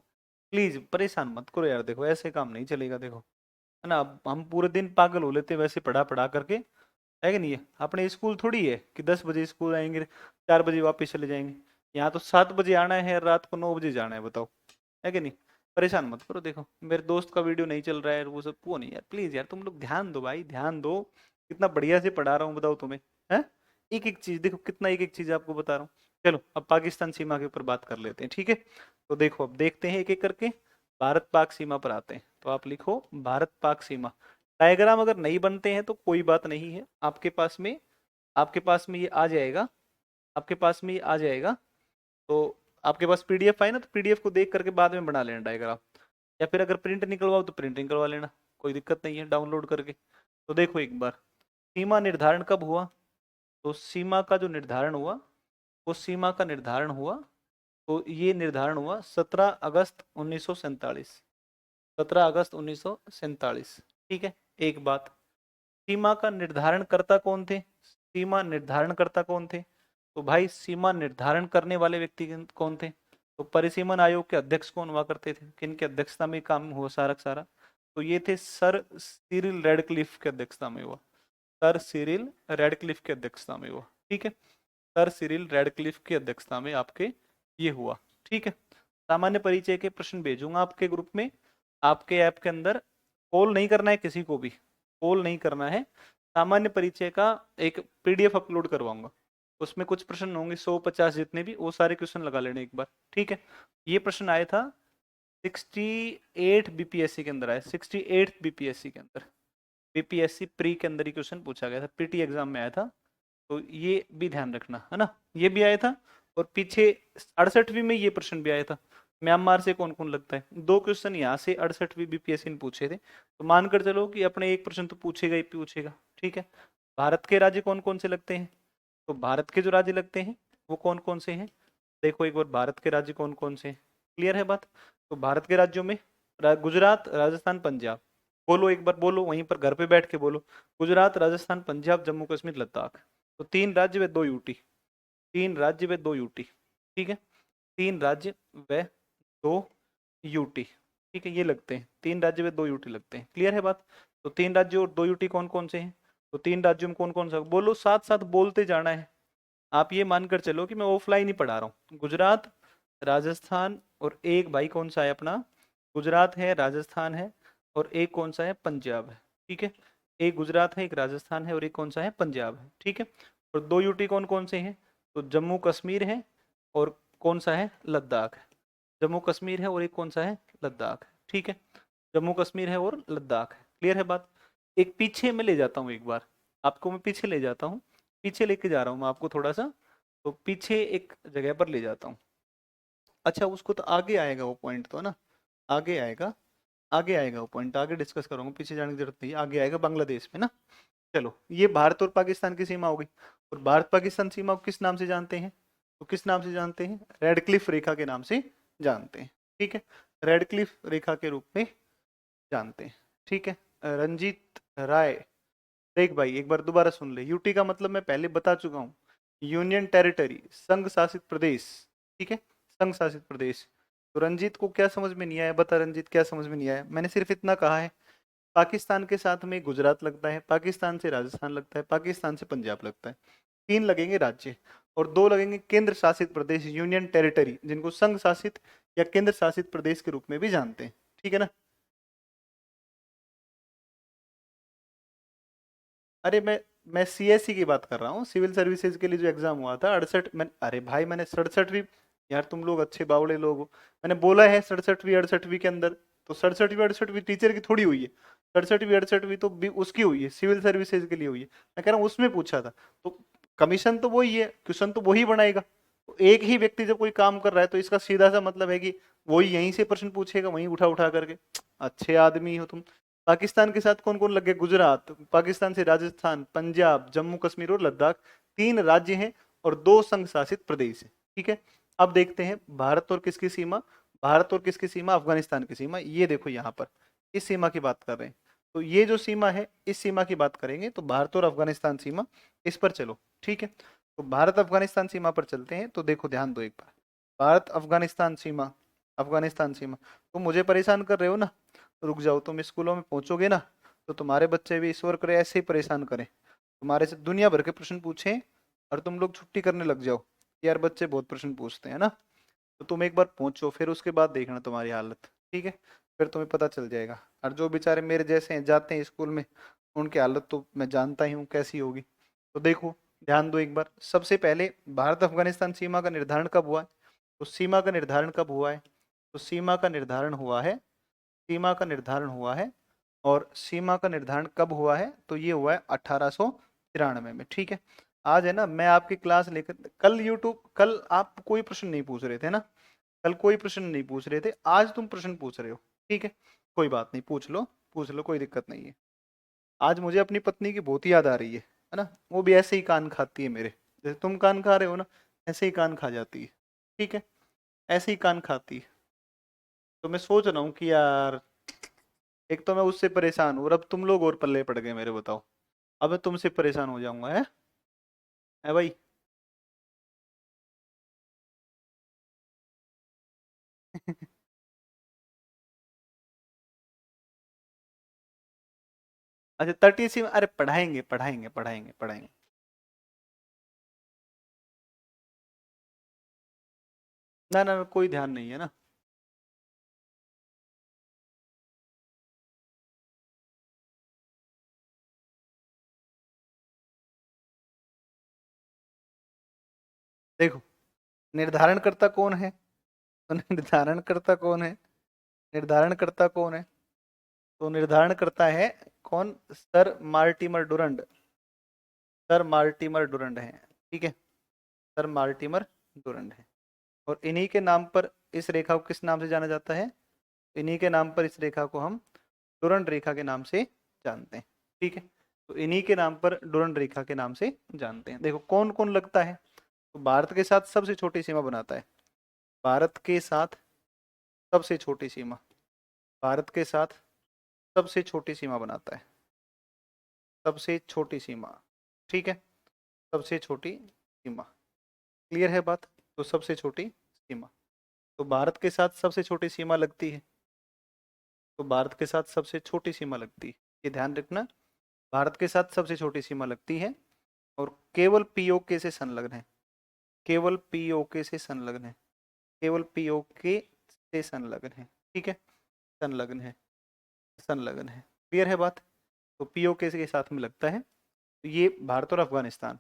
प्लीज परेशान मत करो यार, देखो ऐसे काम नहीं चलेगा, देखो, है ना? अब हम पूरे दिन पागल हो लेते हैं वैसे पढ़ा पढ़ा करके, है कि नहीं है? अपने स्कूल थोड़ी है कि 10 बजे स्कूल आएंगे 4 बजे वापस चले जाएंगे, यहाँ तो 7 बजे आना है, रात को 9 बजे जाना है, बताओ, है कि नहीं? परेशान मत करो, देखो मेरे दोस्त का वीडियो नहीं चल रहा है वो सब, वो नहीं यार, प्लीज यार तुम लोग ध्यान दो भाई, ध्यान दो, कितना बढ़िया से पढ़ा रहा हूँ, बताओ तुम्हें, है? एक एक चीज देखो, कितना एक एक चीज आपको बता रहा हूँ। चलो अब पाकिस्तान सीमा के ऊपर बात कर लेते हैं, ठीक है? तो देखो अब देखते हैं एक एक करके, भारत पाक सीमा पर आते हैं। तो आप लिखो भारत पाक सीमा। डायग्राम अगर नहीं बनते हैं तो कोई बात नहीं है, आपके पास में, आपके पास में ये आ जाएगा, आपके पास में ये आ जाएगा। तो आपके पास पीडीएफ है ना, तो पीडीएफ को देख करके बाद में बना लेना डायग्राम, या फिर अगर प्रिंट निकलवाओ तो प्रिंट निकलवा लेना, कोई दिक्कत नहीं है, डाउनलोड करके। तो देखो एक बार, सीमा निर्धारण कब हुआ? तो सीमा का जो निर्धारण हुआ, वो सीमा का निर्धारण हुआ, तो ये निर्धारण हुआ 17 अगस्त 1947, 17 अगस्त 1947, ठीक है। एक बात, सीमा का निर्धारण करता कौन थे? सीमा निर्धारण करता कौन थे? तो भाई सीमा निर्धारण करने वाले व्यक्ति कौन थे? तो परिसीमन आयोग के अध्यक्ष कौन हुआ करते थे, किनकी अध्यक्षता में काम हुआ सारा सारा? तो ये थे सर सिरिल रेडक्लिफ के अध्यक्षता में हुआ, सर सिरिल रेडक्लिफ के अध्यक्षता में हुआ, ठीक है। सर सिरिल रेडक्लिफ की अध्यक्षता में आपके ये हुआ, ठीक है। सामान्य परिचय के प्रश्न भेजूंगा आपके ग्रुप में, आपके ऐप के अंदर। कॉल नहीं करना है किसी को भी, कॉल नहीं करना है। सामान्य परिचय का एक पीडीएफ अपलोड करवाऊंगा, उसमें कुछ प्रश्न होंगे 150 जितने भी, वो सारे क्वेश्चन लगा लेने एक बार, ठीक है। ये प्रश्न आया था 68 बीपीएससी के अंदर, आया 68 बीपीएससी के अंदर, बीपीएससी प्री के अंदर ही क्वेश्चन पूछा गया था, पीटी एग्जाम में आया था। तो ये भी ध्यान रखना, है ना? ये भी आया था, और पीछे 68वीं में ये प्रश्न भी आया था, म्यांमार से कौन कौन लगता है। दो क्वेश्चन यहाँ से 68वीं बीपीएससी ने पूछे थे, तो मानकर चलो कि अपने एक प्रश्न तो पूछेगा ही पूछेगा, ठीक है। भारत के राज्य कौन कौन से लगते हैं? तो भारत के जो राज्य लगते हैं वो कौन कौन से हैं? देखो एक बार, भारत के राज्य कौन कौन से हैं, क्लियर है बात? तो भारत के राज्यों में गुजरात, राजस्थान, पंजाब, बोलो एक बार, बोलो वहीं पर घर पे बैठ के बोलो। गुजरात, राजस्थान, पंजाब, जम्मू कश्मीर, लद्दाख। तो 3 राज्य व 2 यूटी। 3 राज्य व 2 यूटी। ठीक है, 3 राज्य व 2 यूटी। ठीक है, ये लगते हैं, 3 राज्य व 2 यूटी लगते हैं। क्लियर है बात? तो 3 राज्य और 2 यूटी कौन कौन से हैं? तो 3 राज्यों में कौन कौन सा, बोलो, साथ साथ बोलते जाना है। आप ये मानकर चलो कि मैं ऑफलाइन ही पढ़ा रहा हूँ। गुजरात, राजस्थान, और एक भाई कौन सा है अपना, गुजरात है, राजस्थान है, और एक कौन सा है, पंजाब है। ठीक है, एक गुजरात है, एक राजस्थान है, और एक कौन सा है, पंजाब है। ठीक है, और 2 यूटी कौन कौन से हैं? तो जम्मू कश्मीर है, और कौन सा है, लद्दाख है। जम्मू कश्मीर है, और एक कौन सा है, लद्दाख है। ठीक है, जम्मू कश्मीर है और लद्दाख है। क्लियर है बात? एक पीछे में ले जाता हूँ, एक बार आपको मैं पीछे ले जाता हूँ, पीछे लेके जा रहा हूँ मैं आपको थोड़ा सा। तो पीछे एक जगह पर ले जाता हूँ। अच्छा, उसको तो आगे आएगा वो पॉइंट तो ना, आगे आएगा, आगे आएगा वो पॉइंट, आगे डिस्कस करूंगा, पीछे जाने की जरूरत नहीं है, आगे आएगा बांग्लादेश में ना। चलो, ये भारत और पाकिस्तान की सीमा हो गई। और भारत पाकिस्तान सीमा को किस नाम से जानते हैं? तो किस नाम से जानते हैं? रेड क्लिफ रेखा के नाम से जानते हैं। ठीक है, रेड क्लिफ रेखा के रूप में जानते हैं। ठीक है, रंजीत राय, देख भाई एक बार दोबारा सुन ले, यूटी का मतलब मैं पहले बता चुका हूँ, यूनियन टेरिटरी, संघ शासित प्रदेश। ठीक है, संघ शासित प्रदेश। तो रंजीत को क्या समझ में नहीं आया, बता रंजीत, क्या समझ में नहीं आया? मैंने सिर्फ इतना कहा है, पाकिस्तान के साथ में गुजरात लगता है, पाकिस्तान से राजस्थान लगता है, पाकिस्तान से पंजाब लगता है। 3 लगेंगे राज्य, और 2 लगेंगे केंद्र शासित प्रदेश, यूनियन टेरिटरी, जिनको संघ शासित या केंद्र शासित प्रदेश के रूप में भी जानते हैं। ठीक है ना? अरे मैं सीएससी की बात कर रहा हूँ, सिविल सर्विसेज के लिए जो एग्जाम हुआ था 68 में। अरे भाई मैंने 67वीं, यार तुम लोग अच्छे बावड़े लोग हो, मैंने बोला है 67वीं 68वीं के अंदर। तो 67वीं 68वीं टीचर की थोड़ी हुई है, 67वीं 68वीं तो उसकी हुई है, सिविल सर्विसेज के लिए हुई है। मैं कह रहा हूँ उसमें पूछा था, तो कमीशन तो वही है, क्वेश्चन तो वही बनाएगा। तो एक ही व्यक्ति जब कोई काम कर रहा है तो इसका सीधा सा मतलब है कि वही यहीं से प्रश्न पूछेगा, वहीं उठा उठा करके। अच्छे आदमी हो तुम। पाकिस्तान के साथ कौन कौन लगे? गुजरात, पाकिस्तान से राजस्थान, पंजाब, जम्मू कश्मीर और लद्दाख। 3 राज्य हैं और 2 संघ शासित प्रदेश है। ठीक है, अब देखते हैं भारत और किसकी सीमा, भारत और किसकी सीमा, अफगानिस्तान की सीमा। ये देखो यहाँ पर इस सीमा की बात कर रहे हैं। तो ये जो सीमा है, इस सीमा की बात करेंगे तो भारत और अफगानिस्तान सीमा, इस पर चलो। ठीक है, तो भारत अफगानिस्तान सीमा पर चलते हैं। तो देखो ध्यान दो एक बार, भारत अफगानिस्तान सीमा, अफगानिस्तान सीमा। तुम मुझे परेशान कर रहे हो ना, रुक जाओ, तुम स्कूलों में पहुंचोगे ना, तो तुम्हारे बच्चे भी ईश्वर करे ऐसे ही परेशान करें, तुम्हारे से दुनिया भर के प्रश्न पूछें, और तुम लोग छुट्टी करने लग जाओ कि यार बच्चे बहुत प्रश्न पूछते हैं ना। तो तुम एक बार पहुंचो, फिर उसके बाद देखना तुम्हारी हालत। ठीक है, फिर तुम्हें पता चल जाएगा। और जो बेचारे मेरे जैसे हैं, जाते हैं स्कूल में, उनकी हालत तो मैं जानता ही हूँ कैसी होगी। तो देखो, ध्यान दो एक बार, सबसे पहले भारत अफगानिस्तान सीमा का निर्धारण कब हुआ है? तो सीमा का निर्धारण कब हुआ है? तो सीमा का निर्धारण हुआ है, सीमा का निर्धारण हुआ है, और सीमा का निर्धारण कब हुआ है? तो ये हुआ है 1893 में। ठीक है, आज है ना, मैं आपकी क्लास लेकर, कल यूट्यूब, कल आप कोई प्रश्न नहीं पूछ रहे थे ना, कल कोई प्रश्न नहीं पूछ रहे थे, आज तुम प्रश्न पूछ रहे हो। ठीक है, कोई बात नहीं, पूछ लो, पूछ लो, कोई दिक्कत नहीं है। आज मुझे अपनी पत्नी की बहुत याद आ रही है ना, वो भी ऐसे ही कान खाती है मेरे, जैसे तुम कान खा रहे हो ना, ऐसे ही कान खा जाती है। ठीक है, ऐसे ही कान खाती है। तो मैं सोच रहा हूँ कि यार, एक तो मैं उससे परेशान हूँ, और अब तुम लोग और पल्ले पड़ गए मेरे, बताओ। अब मैं तुमसे परेशान हो जाऊंगा, है भाई? अच्छा, 30 अरे पढ़ाएंगे पढ़ाएंगे पढ़ाएंगे पढ़ाएंगे। ना ना ना, कोई ध्यान नहीं है ना। देखो, निर्धारण करता कौन है? तो निर्धारण करता कौन है? निर्धारण करता कौन है? तो निर्धारण करता है कौन? Sir Mortimer Durand, sir Mortimer Durand है। ठीक है, सर मार्टिमर डुरंड है। और इन्हीं के नाम पर इस रेखा को किस नाम से जाना जाता है? इन्हीं के नाम पर इस रेखा को हम डुरंड रेखा के नाम से जानते हैं। ठीक है, तो इन्हीं के नाम पर डुरंड रेखा के नाम से जानते हैं। देखो कौन कौन लगता है, तो भारत के साथ सबसे छोटी सीमा बनाता है, भारत के साथ सबसे छोटी सीमा, भारत के साथ सबसे छोटी सीमा बनाता है, सबसे छोटी सीमा, ठीक है, सबसे छोटी सीमा। क्लियर है बात? तो सबसे छोटी सीमा, तो भारत के साथ सबसे छोटी सीमा लगती है, तो भारत के साथ सबसे छोटी सीमा लगती है, ये ध्यान रखना, भारत के साथ सबसे छोटी सीमा लगती है, और केवल पीओके से संलग्न है, केवल पीओके से संलग्न है, केवल पीओके से संलग्न है, ठीक है, संलग्न है, संलग्न है। क्लियर है बात? तो पीओके के साथ में लगता है। तो ये भारत और अफगानिस्तान।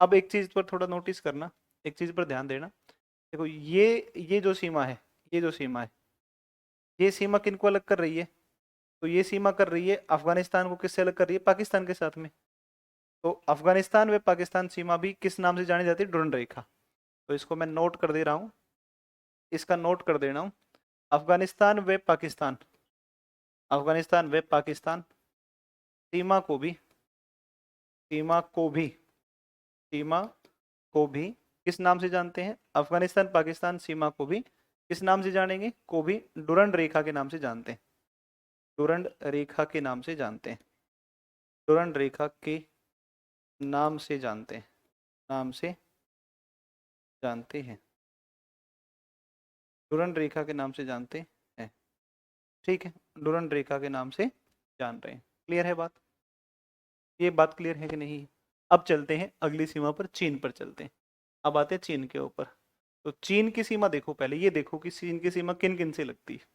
अब एक चीज पर थोड़ा नोटिस करना, एक चीज पर ध्यान देना। देखो ये जो सीमा है, ये जो सीमा है, ये सीमा किनको अलग कर रही है? तो ये सीमा कर रही है अफगानिस्तान को, किससे अलग कर रही है? पाकिस्तान के साथ में। तो अफगानिस्तान व पाकिस्तान सीमा भी किस नाम से जानी जाती है? डुरंड रेखा। तो इसको मैं नोट कर दे रहा हूँ, इसका नोट कर दे रहा हूँ। अफगानिस्तान व पाकिस्तान, अफगानिस्तान व पाकिस्तान सीमा को भी, सीमा को भी, सीमा को भी किस नाम से जानते हैं? अफगानिस्तान पाकिस्तान सीमा को भी किस नाम से जानेंगे? को भी डुरंड रेखा के नाम से जानते हैं, डुरंड रेखा के नाम से जानते हैं, डुरंड रेखा के नाम से जानते हैं, नाम से जानते हैं, डुरंड रेखा के नाम से जानते हैं, ठीक है, डुरंड रेखा के नाम से जान रहे हैं। क्लियर है बात? ये बात क्लियर है कि नहीं? अब चलते हैं अगली सीमा पर, चीन पर चलते हैं। अब आते हैं चीन के ऊपर। तो चीन की सीमा देखो, पहले ये देखो कि चीन की सीमा किन किन से लगती है।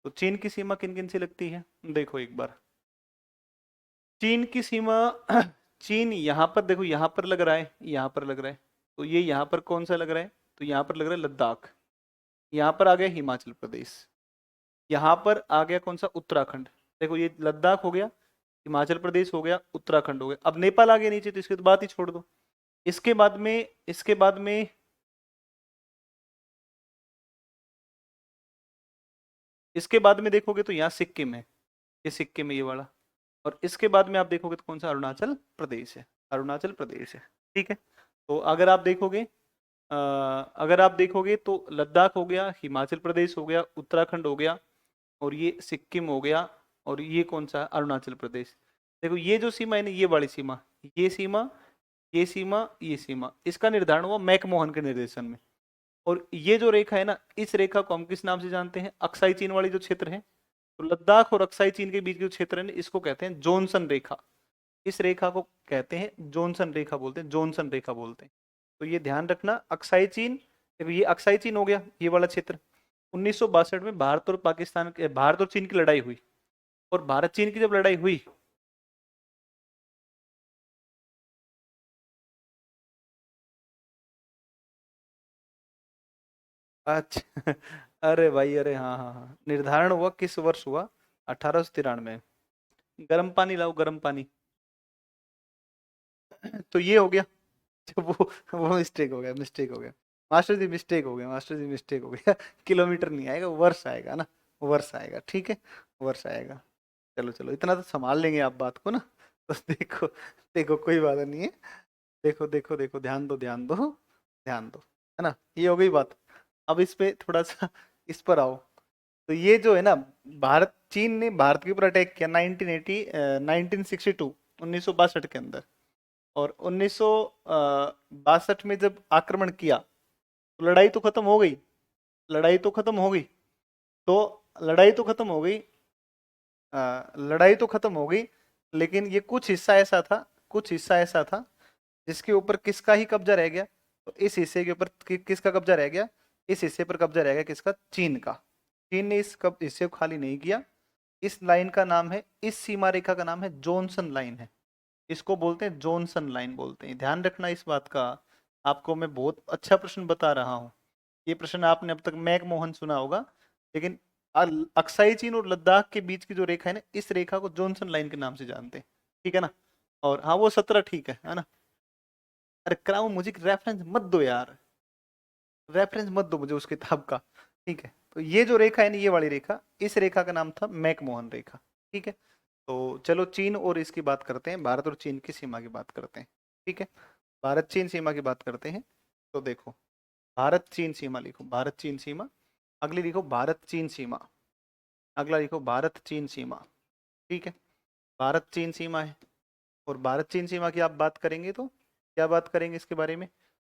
तो चीन की सीमा किन किन से लगती है, देखो एक बार। चीन की सीमा चीन यहाँ पर देखो, यहाँ पर लग रहा है, यहाँ पर लग रहा है। तो ये यहाँ पर कौन सा लग रहा है? तो यहाँ पर लग रहा है लद्दाख। यहाँ पर आ गया हिमाचल प्रदेश। यहाँ पर आ गया कौन सा? उत्तराखंड। देखो ये लद्दाख हो गया, हिमाचल प्रदेश हो गया, उत्तराखंड हो गया। अब नेपाल आ गया नीचे, तो इसकी तो बात ही छोड़ दो। इसके बाद में, इसके बाद में इसके बाद में देखोगे तो यहाँ सिक्किम है, ये सिक्किम है ये वाला। और इसके बाद में आप देखोगे तो कौन सा? अरुणाचल प्रदेश है, अरुणाचल प्रदेश है, ठीक है। तो अगर आप देखोगे, अगर आप देखोगे तो लद्दाख हो गया, हिमाचल प्रदेश हो गया, उत्तराखंड हो गया, और ये सिक्किम हो गया, और ये कौन सा? अरुणाचल प्रदेश। देखो ये जो सीमा है ना, ये वाली सीमा, ये सीमा, ये सीमा, ये सीमा, इसका निर्धारण हुआ मैकमोहन के निर्देशन में। और ये जो रेखा है ना, इस रेखा को हम किस नाम से जानते हैं? अक्साई चीन वाली जो क्षेत्र है, तो लद्दाख और अक्साई चीन के बीच के जो क्षेत्र है ना, इसको कहते हैं जॉनसन रेखा। इस रेखा को कहते हैं जॉनसन रेखा बोलते हैं, जॉनसन रेखा बोलते हैं। तो ये ध्यान रखना, अक्साई चीन, देखो ये अक्साई चीन हो गया, ये वाला क्षेत्र। 1962 में भारत और पाकिस्तान के, भारत और चीन की लड़ाई हुई। और भारत चीन की जब लड़ाई हुई, अच्छा अरे भाई, अरे हाँ हाँ हाँ, निर्धारण हुआ किस वर्ष हुआ? 1893। गर्म पानी लाओ, गर्म पानी। तो ये हो गया। तो वो मिस्टेक हो गया, मिस्टेक हो गया। मास्टर जी मिस्टेक हो गया, मास्टर जी मिस्टेक हो गया किलोमीटर नहीं आएगा, वर्ष आएगा ना, वर्ष आएगा, ठीक है, वर्ष आएगा। चलो चलो, इतना तो संभाल लेंगे आप बात को ना। तो देखो, देखो कोई बात नहीं है। देखो देखो देखो, ध्यान दो ध्यान दो, ध्यान दो, है ना, ये हो गई बात। अब इस पे थोड़ा सा इस पर आओ। तो ये जो है ना, भारत, चीन ने भारत के ऊपर अटैक किया 1980, 1962, 1962 के अंदर। और 1962 में जब आक्रमण किया, तो लड़ाई तो खत्म हो गई, लड़ाई तो खत्म हो गई। तो लड़ाई तो खत्म हो गई, लड़ाई तो खत्म हो गई, लेकिन ये कुछ हिस्सा ऐसा था, कुछ हिस्सा ऐसा था जिसके ऊपर किसका ही कब्जा रह गया? तो इस हिस्से के ऊपर किसका कब्जा रह गया? इस हिस्से पर कब्जा रह गया किसका? चीन का। चीन ने इस हिस्से को खाली नहीं किया। इस लाइन का नाम है, इस सीमा रेखा का नाम है जॉनसन लाइन है। इसको बोलते हैं जॉनसन लाइन बोलते हैं, ध्यान रखना इस बात का। आपको मैं बहुत अच्छा प्रश्न बता रहा हूँ। ये प्रश्न आपने अब तक मैकमोहन सुना होगा, लेकिन अक्साई चीन और लद्दाख के बीच की जो रेखा है ना, इस रेखा को जॉनसन लाइन के नाम से जानते हैं, ठीक है ना। और हाँ, वो 17 ठीक है ना। अरे क्राउन म्यूजिक रेफरेंस मत दो यार, रेफरेंस मत दो मुझे उस किताब का, ठीक है। तो ये जो रेखा है ना, ये वाली रेखा, इस रेखा का नाम था मैकमोहन रेखा, ठीक है। तो चलो चीन और इसकी बात करते हैं, भारत और चीन की सीमा की बात करते हैं, ठीक है। भारत चीन सीमा की बात करते हैं। तो देखो, भारत चीन सीमा लिखो, भारत चीन सीमा। अगली लिखो भारत चीन सीमा, अगला लिखो भारत चीन सीमा, ठीक है, भारत चीन सीमा है। और भारत चीन सीमा की आप बात करेंगे तो क्या बात करेंगे इसके बारे में?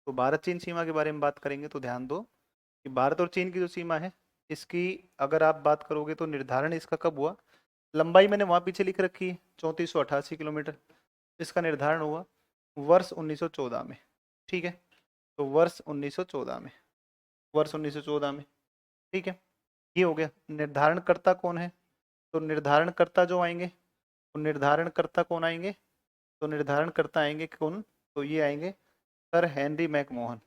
तो भारत चीन सीमा के बारे में बात करेंगे तो ध्यान दो कि भारत और चीन की जो सीमा है, इसकी अगर आप बात करोगे तो निर्धारण इसका कब हुआ? लंबाई मैंने वहां पीछे लिख रखी है 3488 किलोमीटर। इसका निर्धारण हुआ वर्ष 1914 में। ठीक है, तो वर्ष 1914 में, वर्ष 1914 में। ठीक है, ये हो गया। निर्धारणकर्ता कौन है? तो निर्धारणकर्ता जो आएंगे, तो निर्धारणकर्ता कौन आएंगे? तो निर्धारणकर्ता आएंगे कौन? तो ये आएंगे sir Henry McMahon.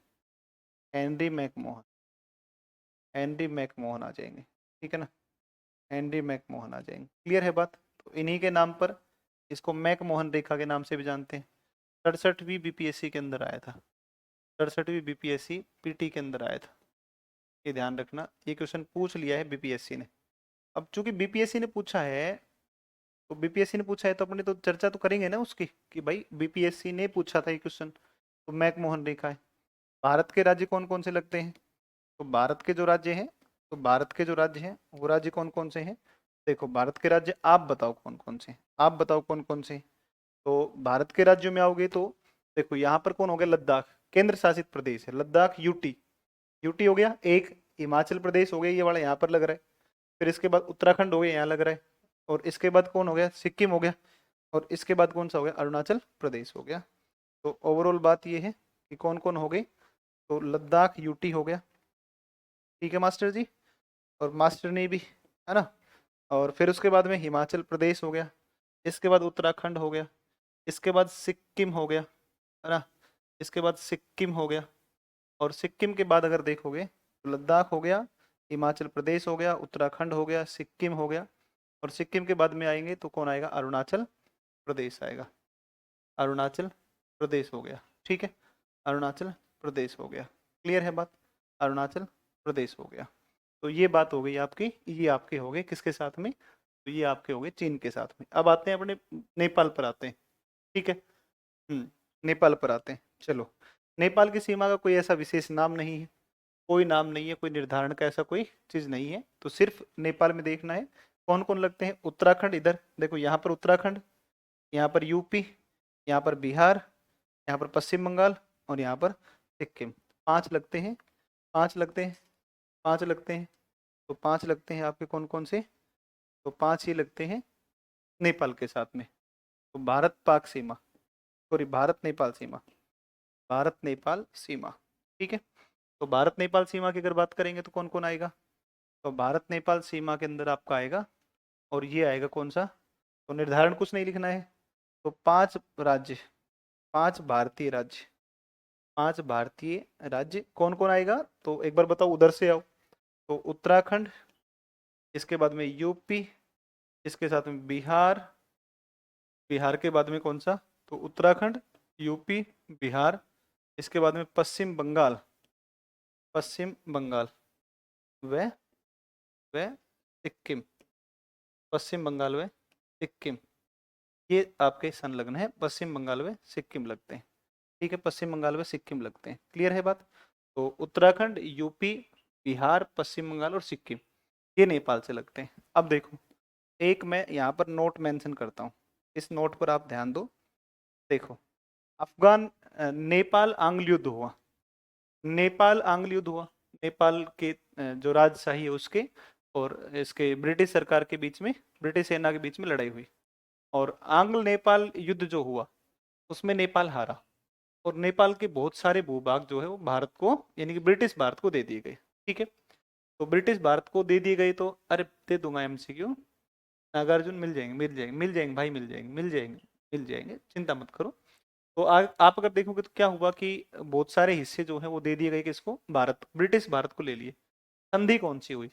Henry McMahon, Henry McMahon आ जाएंगे। ठीक है ना, हेनरी मैकमोहन आ जाएंगे। क्लियर है बात? तो इन्हीं के नाम पर इसको मैकमोहन रेखा के नाम से भी जानते हैं। 67वीं बीपीएससी के अंदर आया था, 67वीं बीपीएससी पीटी के अंदर आया था। ये ध्यान रखना, ये क्वेश्चन पूछ लिया है बीपीएससी ने। अब चूंकि बीपीएससी ने पूछा है, तो बीपीएससी ने पूछा है तो अपने तो चर्चा तो करेंगे ना उसकी, कि भाई बीपीएससी ने पूछा था ये क्वेश्चन, तो मैकमोहन रेखा है। भारत के राज्य कौन कौन से लगते हैं? तो भारत के जो राज्य हैं, तो भारत के जो राज्य हैं वो राज्य कौन कौन से हैं? देखो भारत के राज्य आप बताओ कौन कौन से हैं, आप बताओ कौन कौन से हैं। तो भारत के राज्यों में आओगे तो देखो यहाँ पर कौन हो गया? लद्दाख, केंद्र शासित प्रदेश है लद्दाख। यूटी, यूटी हो गया एक। हिमाचल प्रदेश हो गया, ये वाला यहाँ पर लग रहा है। फिर इसके बाद उत्तराखंड हो गया, यहाँ लग रहा है। और इसके बाद कौन हो गया? सिक्किम हो गया। और इसके बाद कौन सा हो गया? अरुणाचल प्रदेश हो गया। तो ओवरऑल बात ये है कि कौन कौन हो गई? तो लद्दाख, यूटी हो गया। ठीक है मास्टर जी, और मास्टर ने भी, है ना। और फिर उसके बाद में हिमाचल प्रदेश हो गया, इसके बाद उत्तराखंड हो गया, इसके बाद सिक्किम हो गया, है ना। इसके बाद सिक्किम हो गया। और सिक्किम के बाद अगर देखोगे तो लद्दाख हो गया, हिमाचल प्रदेश हो गया, उत्तराखंड हो गया, सिक्किम हो गया। और सिक्किम के बाद में आएंगे तो कौन आएगा? अरुणाचल प्रदेश आएगा। अरुणाचल प्रदेश हो गया। ठीक है, अरुणाचल प्रदेश हो गया। क्लियर है बात? अरुणाचल प्रदेश हो गया। तो ये बात हो गई आपकी, ये आपके हो गए किसके साथ में? तो ये आपके हो गए चीन के साथ में। अब आते हैं अपने नेपाल पर आते हैं। ठीक है, नेपाल पर आते हैं। चलो, नेपाल की सीमा का कोई ऐसा विशेष नाम नहीं है, कोई नाम नहीं है, कोई निर्धारण का ऐसा कोई चीज नहीं है। तो सिर्फ नेपाल में देखना है कौन कौन लगते हैं। उत्तराखंड, इधर देखो यहाँ पर उत्तराखंड, यहाँ पर यूपी, यहाँ पर बिहार, यहाँ पर पश्चिम बंगाल, और यहाँ पर सिक्किम। पांच लगते हैं, पांच लगते हैं, पांच लगते हैं। तो पांच लगते हैं आपके कौन कौन से? तो पांच ही लगते हैं नेपाल के साथ में। तो भारत पाक सीमा, सॉरी भारत नेपाल सीमा, भारत नेपाल सीमा। ठीक है, तो भारत नेपाल सीमा की अगर बात करेंगे तो कौन कौन आएगा? तो भारत नेपाल सीमा के अंदर आपका आएगा, और ये आएगा कौन सा? तो निर्धारण कुछ नहीं लिखना है। तो पांच राज्य, पांच भारतीय राज्य, पांच भारतीय राज्य कौन कौन आएगा? तो एक बार बताओ, उधर से आओ। तो उत्तराखंड, इसके बाद में यूपी, इसके साथ में बिहार, बिहार के बाद में कौन सा? तो उत्तराखंड, यूपी, बिहार, इसके बाद में पश्चिम बंगाल, पश्चिम बंगाल, व व सिक्किम, पश्चिम बंगाल व सिक्किम। ये आपके संलग्न है, पश्चिम बंगाल व सिक्किम लगते हैं। ठीक है, पश्चिम बंगाल व सिक्किम लगते हैं। क्लियर है बात? तो उत्तराखंड, यूपी, बिहार, पश्चिम बंगाल और सिक्किम, ये नेपाल से लगते हैं। अब देखो, एक मैं यहाँ पर नोट मेंशन करता हूँ, इस नोट पर आप ध्यान दो। देखो, अफगान नेपाल आंग्ल युद्ध हुआ, नेपाल आंग्ल युद्ध हुआ। नेपाल के जो राजशाही है उसके और इसके ब्रिटिश सरकार के बीच में, ब्रिटिश सेना के बीच में लड़ाई हुई। और आंग्ल नेपाल युद्ध जो हुआ उसमें नेपाल हारा, और नेपाल के बहुत सारे भूभाग जो है वो भारत को, यानी कि ब्रिटिश भारत को दे दिए गए। ठीक है, तो ब्रिटिश भारत को दे दिए गए, तो अरे दे दूंगा एमसीक्यू, नागार्जुन, मिल जाएंगे, मिल जाएंगे, मिल जाएंगे भाई, मिल जाएंगे, मिल जाएंगे, मिल जाएंगे, चिंता मत करो। तो आप अगर देखोगे तो क्या हुआ कि बहुत सारे हिस्से जो है वो दे दिए गए किसको? भारत, ब्रिटिश भारत को ले लिए। संधि कौन सी हुई?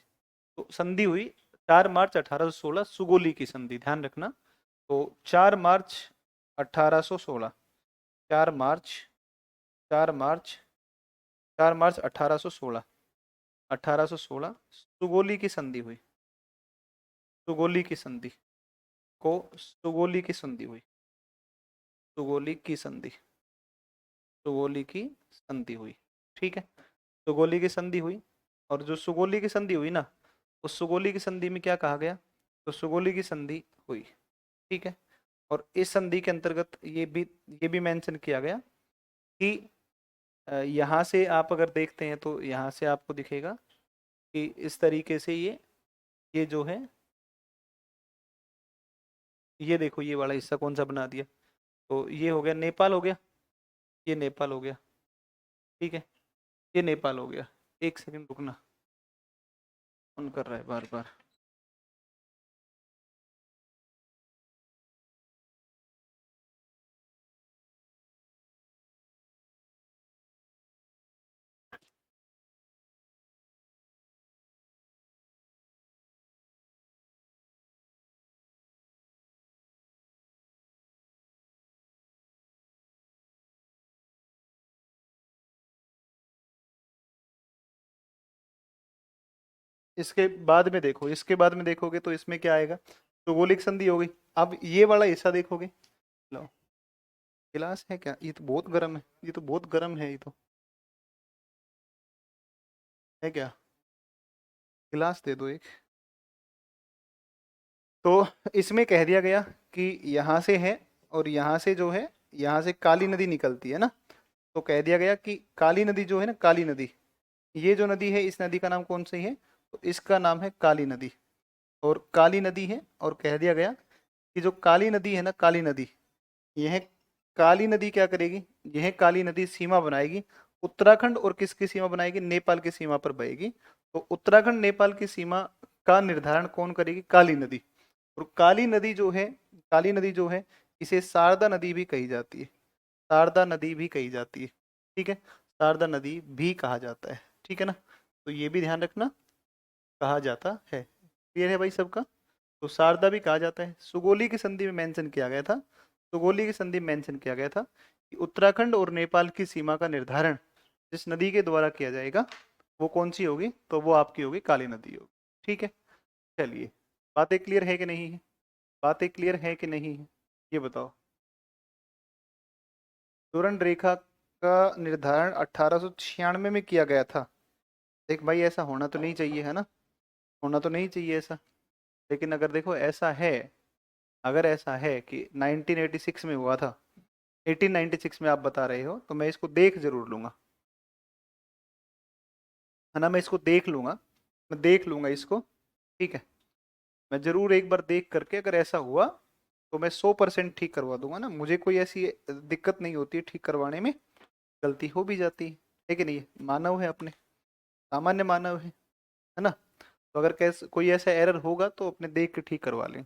तो संधि हुई 4 मार्च 1816, सुगोली की संधि, ध्यान रखना। तो 4 मार्च 1816, 4 मार्च, 4 मार्च, 4 मार्च 1816, 1816 सुगोली की संधि हुई, सुगोली की संधि को, सुगोली की संधि हुई, सुगोली की संधि, सुगोली की संधि हुई। ठीक है, सुगोली की संधि हुई। और जो सुगोली की संधि हुई ना, उस सुगोली की संधि में क्या कहा गया? तो सुगोली की संधि हुई, ठीक है। और इस संधि के अंतर्गत ये भी मेंशन किया गया कि यहाँ से आप अगर देखते हैं तो यहाँ से आपको दिखेगा कि इस तरीके से ये जो है, ये देखो ये वाला हिस्सा कौन सा बना दिया, तो ये हो गया नेपाल हो गया, ये नेपाल हो गया, ठीक है, ये नेपाल हो गया। एक सेकंड रुकना, ऑन कर रहा है बार बार। इसके बाद में देखो, इसके बाद में देखोगे तो इसमें क्या आएगा, भौगोलिक संधि हो गई। अब ये वाला हिस्सा देखोगे, लो, गिलास है क्या, ये तो बहुत गर्म है, ये तो बहुत गर्म है, ये तो है क्या, गिलास दे दो एक। तो इसमें कह दिया गया कि यहाँ से है, और यहाँ से जो है, यहाँ से काली नदी निकलती है ना, तो कह दिया गया कि काली नदी जो है ना, काली नदी, ये जो नदी है, इस नदी का नाम कौन सी है, तो इसका नाम है काली नदी। और काली नदी है, और कह दिया गया कि जो काली नदी है ना, काली नदी, यह काली नदी क्या करेगी, यह काली नदी सीमा बनाएगी उत्तराखंड और किसकी सीमा बनाएगी, नेपाल की सीमा पर बहेगी। तो उत्तराखंड नेपाल की सीमा का निर्धारण कौन करेगी, काली नदी। और काली नदी जो है, काली नदी जो है, इसे शारदा नदी भी कही जाती है, शारदा नदी भी कही जाती है, ठीक है, शारदा नदी भी कहा जाता है, ठीक है ना। तो ये भी ध्यान रखना, कहा जाता है। क्लियर है भाई सबका। तो शारदा भी कहा जाता है। सुगोली की संधि में मेंशन किया गया था, सुगोली की संधि में मेंशन किया गया था कि उत्तराखंड और नेपाल की सीमा का निर्धारण जिस नदी के द्वारा किया जाएगा वो कौन सी होगी, तो वो आपकी होगी काली नदी होगी, ठीक है। चलिए, बातें क्लियर है कि नहीं है, बातें क्लियर है कि नहीं है, ये बताओ। डोरंड रेखा का निर्धारण 1896 में किया गया था। देख भाई, ऐसा होना तो नहीं चाहिए है ना, होना तो नहीं चाहिए ऐसा, लेकिन अगर देखो ऐसा है, अगर ऐसा है कि 1986 में हुआ था, 1896 में आप बता रहे हो, तो मैं इसको देख जरूर लूंगा, है ना, मैं इसको देख लूंगा, मैं देख लूंगा इसको, ठीक है। मैं जरूर एक बार देख करके, अगर ऐसा हुआ तो मैं 100% ठीक करवा दूंगा ना, मुझे कोई ऐसी दिक्कत नहीं होती है ठीक करवाने में, गलती हो भी जाती है कि नहीं, मानव है अपने, सामान्य मानव है ना। तो अगर कैसे कोई ऐसा एरर होगा तो अपने देख के ठीक करवा लें।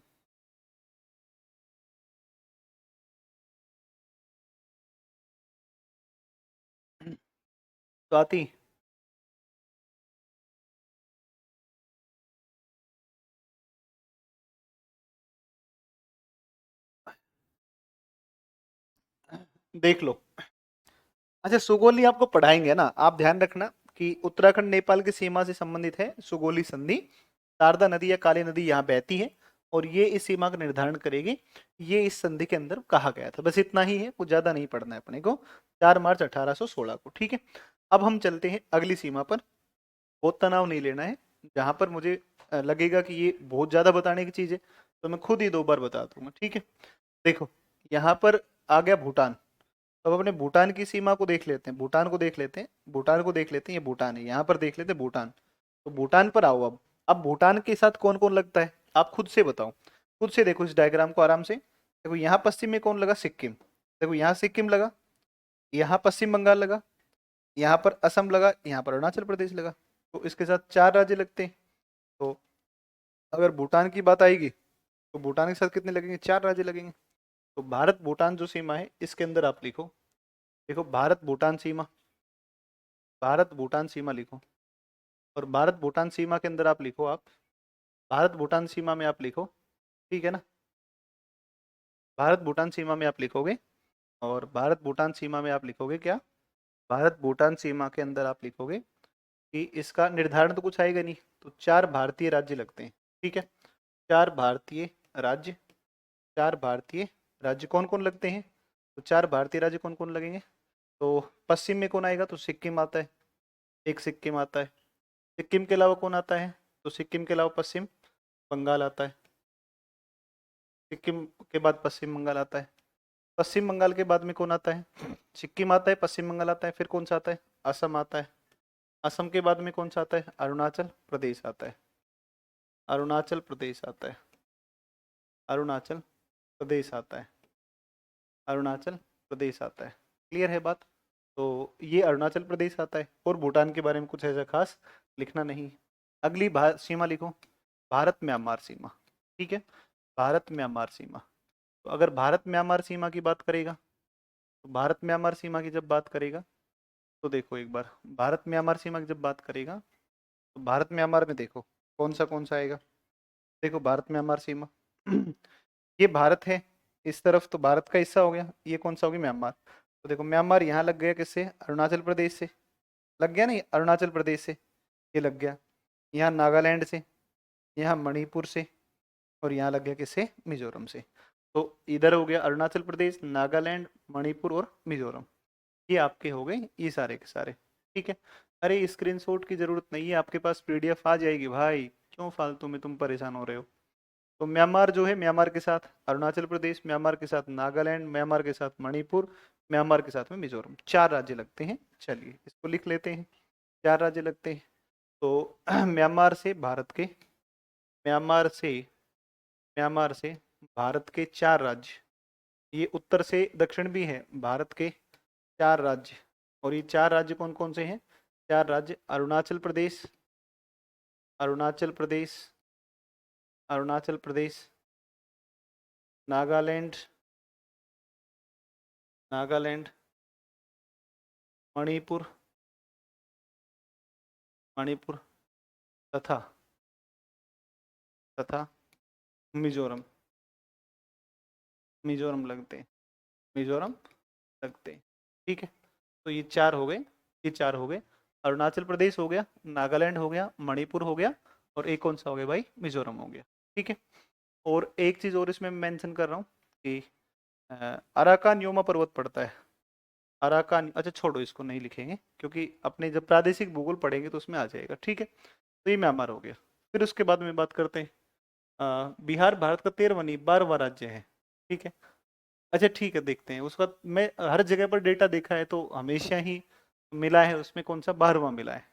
तो आती, देख लो। अच्छा, सुगोली आपको पढ़ाएंगे ना, आप ध्यान रखना कि उत्तराखंड नेपाल की सीमा से संबंधित है सुगोली संधि। शारदा नदी या काली नदी यहाँ बहती है, और ये इस सीमा का निर्धारण करेगी। ये इस संधि के अंदर कहा गया था, बस इतना ही है, कुछ ज्यादा नहीं पढ़ना है अपने को। 4 मार्च 1816 को, ठीक है। अब हम चलते हैं अगली सीमा पर, बहुत तनाव नहीं लेना है। जहां पर मुझे लगेगा कि ये बहुत ज्यादा बताने की चीज है, तो मैं खुद ही 2 बार बता दूंगा, ठीक है। देखो, यहाँ पर आ गया भूटान। अब अपने भूटान की सीमा को देख लेते हैं, भूटान को देख लेते हैं, भूटान को देख लेते हैं, ये भूटान है, यहाँ पर देख लेते हैं भूटान। तो भूटान पर आओ अब भूटान के साथ कौन कौन लगता है, आप खुद से बताओ, खुद से देखो इस डायग्राम को आराम से। देखो यहाँ पश्चिम में कौन लगा, सिक्किम, देखो यहाँ सिक्किम लगा, यहाँ पश्चिम बंगाल लगा, यहाँ पर असम लगा, यहाँ पर अरुणाचल प्रदेश लगा। तो इसके साथ 4 राज्य लगते हैं। तो अगर भूटान की बात आएगी तो भूटान के साथ कितने लगेंगे, 4 राज्य लगेंगे। तो भारत भूटान जो सीमा है, इसके अंदर आप लिखो, देखो भारत भूटान सीमा, भारत भूटान सीमा लिखो। और भारत भूटान सीमा के अंदर आप लिखो, आप भारत भूटान सीमा में आप लिखो, ठीक है ना। भारत भूटान सीमा में आप लिखोगे, और भारत भूटान सीमा में आप लिखोगे क्या, भारत भूटान सीमा के अंदर आप लिखोगे कि इसका निर्धारण तो कुछ आएगा नहीं, तो 4 भारतीय राज्य लगते हैं, ठीक है। 4 भारतीय राज्य, 4 भारतीय राज्य कौन कौन लगते हैं, तो 4 भारतीय राज्य कौन कौन लगेंगे। तो पश्चिम में कौन आएगा, तो सिक्किम आता है, एक सिक्किम आता है। सिक्किम के अलावा कौन आता है, तो सिक्किम के अलावा पश्चिम बंगाल आता है, सिक्किम के बाद पश्चिम बंगाल आता है, पश्चिम बंगाल के बाद में कौन आता है, सिक्किम आता है, पश्चिम बंगाल आता है, फिर कौन सा आता है, असम आता है, असम के बाद में कौन सा आता है, अरुणाचल प्रदेश आता है, अरुणाचल प्रदेश आता है, अरुणाचल प्रदेश आता है, अरुणाचल प्रदेश आता है। क्लियर है बात? तो ये अरुणाचल प्रदेश आता है, और भूटान के बारे में कुछ ऐसा खास लिखना नहीं। अगली सीमा लिखो, भारत म्यांमार सीमा। ठीक है, भारत म्यांमार सीमा। तो अगर भारत म्यांमार सीमा की बात करेगा, तो भारत म्यांमार सीमा की जब बात करेगा, तो देखो एक बार भारत म्यांमार सीमा की जब बात करेगा, तो भारत म्यांमार में देखो कौन सा आएगा। देखो भारत म्यांमार सीमा ये भारत है इस तरफ, तो भारत का हिस्सा हो गया, ये कौन सा हो गया, म्यांमार। तो देखो म्यांमार यहाँ लग गया किससे, अरुणाचल प्रदेश से लग गया, नहीं अरुणाचल प्रदेश से ये लग गया, यहाँ नागालैंड से, यहाँ मणिपुर से, और यहाँ लग गया किससे, मिजोरम से। तो इधर हो गया अरुणाचल प्रदेश, नागालैंड, मणिपुर और मिजोरम, ये आपके हो गए ये सारे के सारे। ठीक है, अरे स्क्रीनशॉट की जरूरत नहीं है, आपके पास पीडीएफ आ जाएगी भाई, क्यों फालतू में तुम परेशान हो रहे हो। तो म्यांमार जो है, म्यांमार के साथ अरुणाचल प्रदेश, म्यांमार के साथ नागालैंड, म्यांमार के साथ मणिपुर, म्यांमार के साथ में मिजोरम, 4 राज्य लगते हैं। चलिए इसको लिख लेते हैं, 4 राज्य लगते हैं। तो म्यांमार से भारत के, म्यांमार से म्यांमार से भारत के 4 राज्य, ये उत्तर से दक्षिण भी है, भारत के 4 राज्य। और ये 4 राज्य कौन कौन से हैं, 4 राज्य अरुणाचल प्रदेश, अरुणाचल प्रदेश, अरुणाचल प्रदेश, नागालैंड, नागालैंड, मणिपुर, मणिपुर, तथा तथा मिजोरम, मिजोरम लगते हैं, मिजोरम लगते हैं। ठीक है, तो ये 4 हो गए, ये 4 हो गए, अरुणाचल प्रदेश हो गया, नागालैंड हो गया, मणिपुर हो गया, और एक कौन सा हो गया भाई, मिजोरम हो गया। ठीक है, और एक चीज और इसमें मेंशन कर रहा हूँ कि अराकान योमा पर्वत पड़ता है, अराकान, अच्छा छोड़ो इसको नहीं लिखेंगे, क्योंकि अपने जब प्रादेशिक भूगोल पढ़ेंगे तो उसमें आ जाएगा। ठीक है, तो ये म्यांमार हो गया। फिर उसके बाद में बात करते हैं, बिहार भारत का 13वां नहीं 12वां राज्य है। ठीक है, अच्छा ठीक है, देखते हैं उसका, मैं हर जगह पर डेटा देखा है तो हमेशा ही मिला है उसमें कौन सा, 12वां मिला है,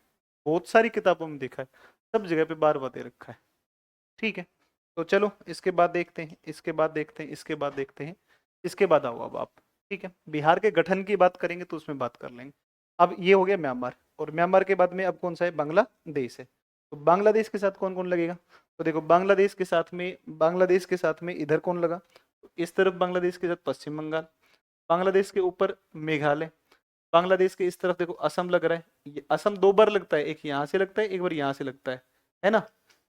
बहुत सारी किताबों में देखा है, सब जगह पे 12वां दे रखा है। ठीक है, तो चलो इसके बाद देखते हैं, इसके बाद देखते हैं, इसके बाद देखते हैं, इसके बाद आओ अब आप। ठीक है, बिहार के गठन की बात करेंगे तो उसमें बात कर लेंगे। अब ये हो गया म्यांमार, और म्यांमार के बाद में अब कौन सा है, बांग्लादेश है। तो बांग्लादेश के साथ कौन कौन लगेगा, तो देखो बांग्लादेश के साथ में, बांग्लादेश के साथ में इधर कौन लगा, इस तरफ बांग्लादेश के साथ पश्चिम बंगाल, बांग्लादेश के ऊपर मेघालय, बांग्लादेश के इस तरफ देखो असम लग रहा है, ये असम 2 बार लगता है, एक यहाँ से लगता है, एक बार यहाँ से लगता है ना।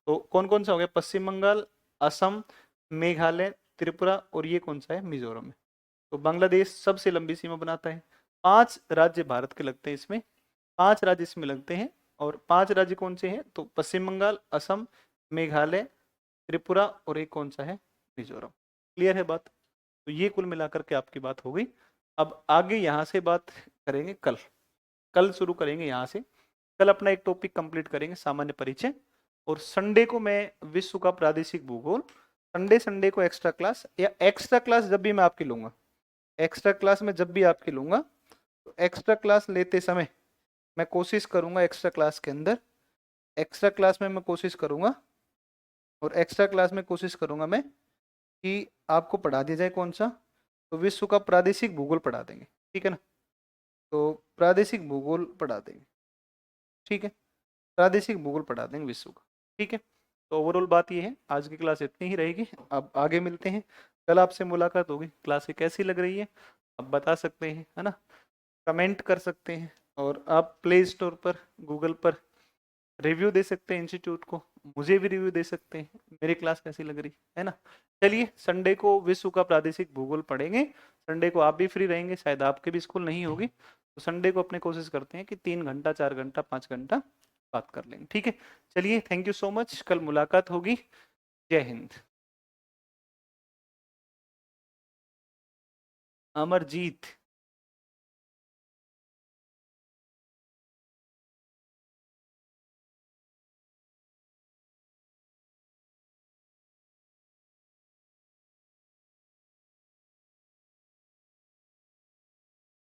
तो कौन कौन सा हो गया, पश्चिम बंगाल, असम, मेघालय, त्रिपुरा, और ये कौन सा है, मिजोरम है। तो बांग्लादेश सबसे लंबी सीमा बनाता है। 5 राज्य भारत के लगते हैं इसमें, 5 राज्य इसमें लगते हैं, और 5 राज्य कौन से हैं, तो पश्चिम बंगाल, असम, मेघालय, त्रिपुरा, और एक कौन सा है, मिजोरम। क्लियर है बात? तो ये कुल मिलाकर के आपकी बात हो गई। अब आगे यहाँ से बात करेंगे कल, कल शुरू करेंगे यहाँ से, कल अपना एक टॉपिक कंप्लीट करेंगे, सामान्य परिचय। और संडे को मैं विश्व का प्रादेशिक भूगोल, संडे संडे को एक्स्ट्रा क्लास, या एक्स्ट्रा क्लास जब भी मैं आपकी लूंगा, एक्स्ट्रा क्लास में जब भी आपकी लूंगा, तो एक्स्ट्रा क्लास लेते समय मैं कोशिश करूंगा, एक्स्ट्रा क्लास के अंदर, एक्स्ट्रा क्लास में मैं कोशिश करूंगा, और एक्स्ट्रा क्लास में कोशिश करूंगा मैं कि आपको पढ़ा दिया जाए कौन सा, तो विश्व का प्रादेशिक भूगोल पढ़ा देंगे। ठीक है ना, तो प्रादेशिक भूगोल पढ़ा देंगे। ठीक है, प्रादेशिक भूगोल पढ़ा देंगे विश्व का। ठीक है, तो ओवरऑल बात ये है, आज की क्लास इतनी ही रहेगी, अब आगे मिलते हैं, कल आपसे मुलाकात होगी। क्लास कैसी लग रही है आप बता सकते हैं, है ना, कमेंट कर सकते हैं, और आप प्ले स्टोर पर, गूगल पर रिव्यू दे सकते हैं इंस्टीट्यूट को, मुझे भी रिव्यू दे सकते हैं मेरी क्लास कैसी लग रही है ना। चलिए संडे को विश्व का प्रादेशिक भूगोल पढ़ेंगे, संडे को आप भी फ्री रहेंगे, शायद आपके भी स्कूल नहीं होगी, तो संडे को अपने कोशिश करते हैं कि 3 घंटा 4 घंटा 5 घंटा बात कर लेंगे। ठीक है, चलिए थैंक यू सो मच, कल मुलाकात होगी। जय हिंद। अमरजीत।